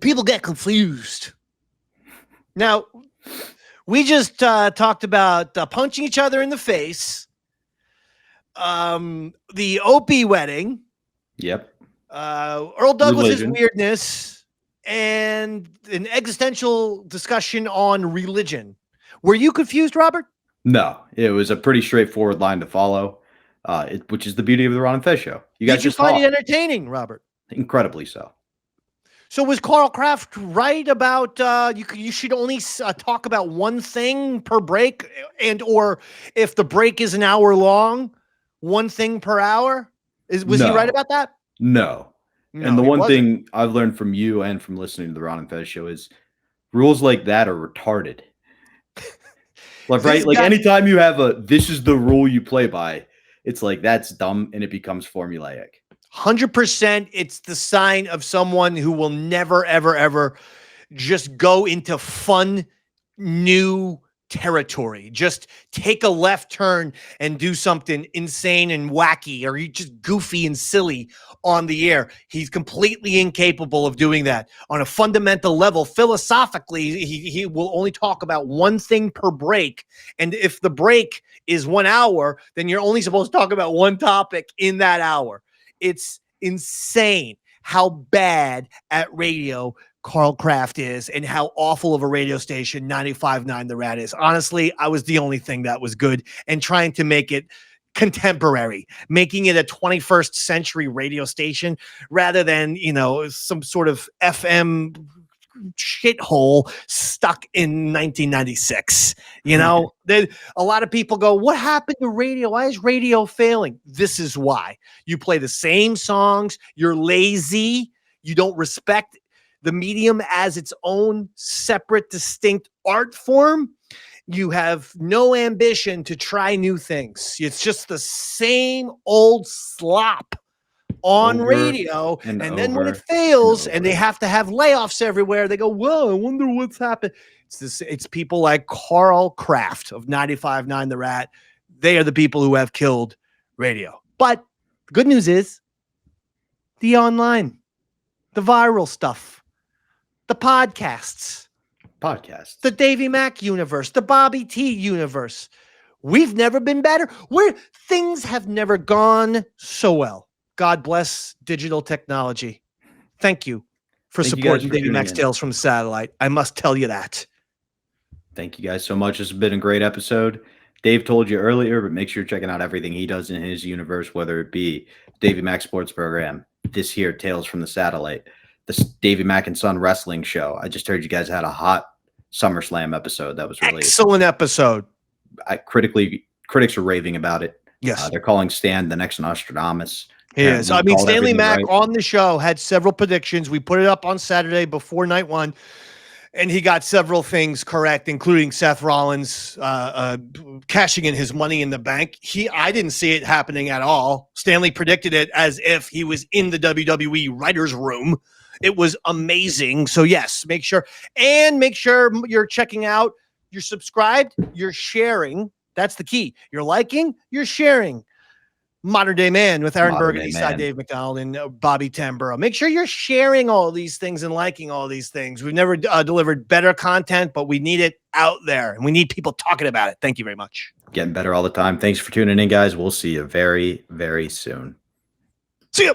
people get confused. Now, we just talked about punching each other in the face, the Opie wedding. Yep. Earl Douglas's weirdness, and an existential discussion on religion. Were you confused, Robert? No, it was a pretty straightforward line to follow, which is the beauty of the Ron and Fez show. You guys Did you just find talk. it entertaining, Robert? Incredibly so. So was Carl Kraft right about you should only talk about one thing per break, or if the break is an hour long, one thing per hour? Was he right about that? No. No, And the he one wasn't. thing I've learned from you and from listening to the Ron and Fez show is rules like that are retarded. Like, right? Like anytime you have this is the rule you play by, it's like that's dumb and it becomes formulaic. 100%. It's the sign of someone who will never, ever, ever just go into fun, new territory. Just take a left turn and do something insane and wacky, or you just goofy and silly on the air. He's completely incapable of doing that on a fundamental level. Philosophically, he will only talk about one thing per break. And if the break is 1 hour, then you're only supposed to talk about one topic in that hour. It's insane how bad at radio Carl Kraft is and how awful of a radio station 95.9 The Rat is. Honestly, I was the only thing that was good, and trying to make it contemporary, making it a 21st century radio station rather than, some sort of FM shithole stuck in 1996. A lot of people go, what happened to radio? Why is radio failing? This is why. You play the same songs. You're lazy. You don't respect the medium as its own separate, distinct art form. You have no ambition to try new things. It's just the same old slop on radio. And then when it fails and they have to have layoffs everywhere, they go, whoa, I wonder what's happened. It's people like Carl Kraft of 95.9 The Rat. They are the people who have killed radio. But the good news is the online, the viral stuff, the podcasts, the Davey Mack universe, the Bobby T universe. We've never been better. Things have never gone so well. God bless digital technology. Thank you for supporting Davey Mack's Tales from the Satellite. I must tell you that. Thank you guys so much. This has been a great episode. Dave told you earlier, but make sure you're checking out everything he does in his universe, whether it be Davey Mack Sports Program, this here Tales from the Satellite, this Davey Mack and Son Wrestling Show. I just heard you guys had a hot SummerSlam episode that was released. Excellent episode. Critics are raving about it. Yes. They're calling Stan the next Nostradamus. Yeah, so Stanley Mack on the show had several predictions. We put it up on Saturday before night one, and he got several things correct, including Seth Rollins cashing in his money in the bank. I didn't see it happening at all. Stanley predicted it as if he was in the WWE writer's room. It was amazing. So yes, make sure you're checking out, you're subscribed, you're sharing. That's the key. You're liking, you're sharing. Modern Day Man with Aaron Bergen, Eastside Dave McDonald, and Bobby Tamburo. Make sure you're sharing all these things and liking all these things. We've never delivered better content, but we need it out there, and we need people talking about it. Thank you very much. Getting better all the time. Thanks for tuning in, guys. We'll see you very, very soon. See you.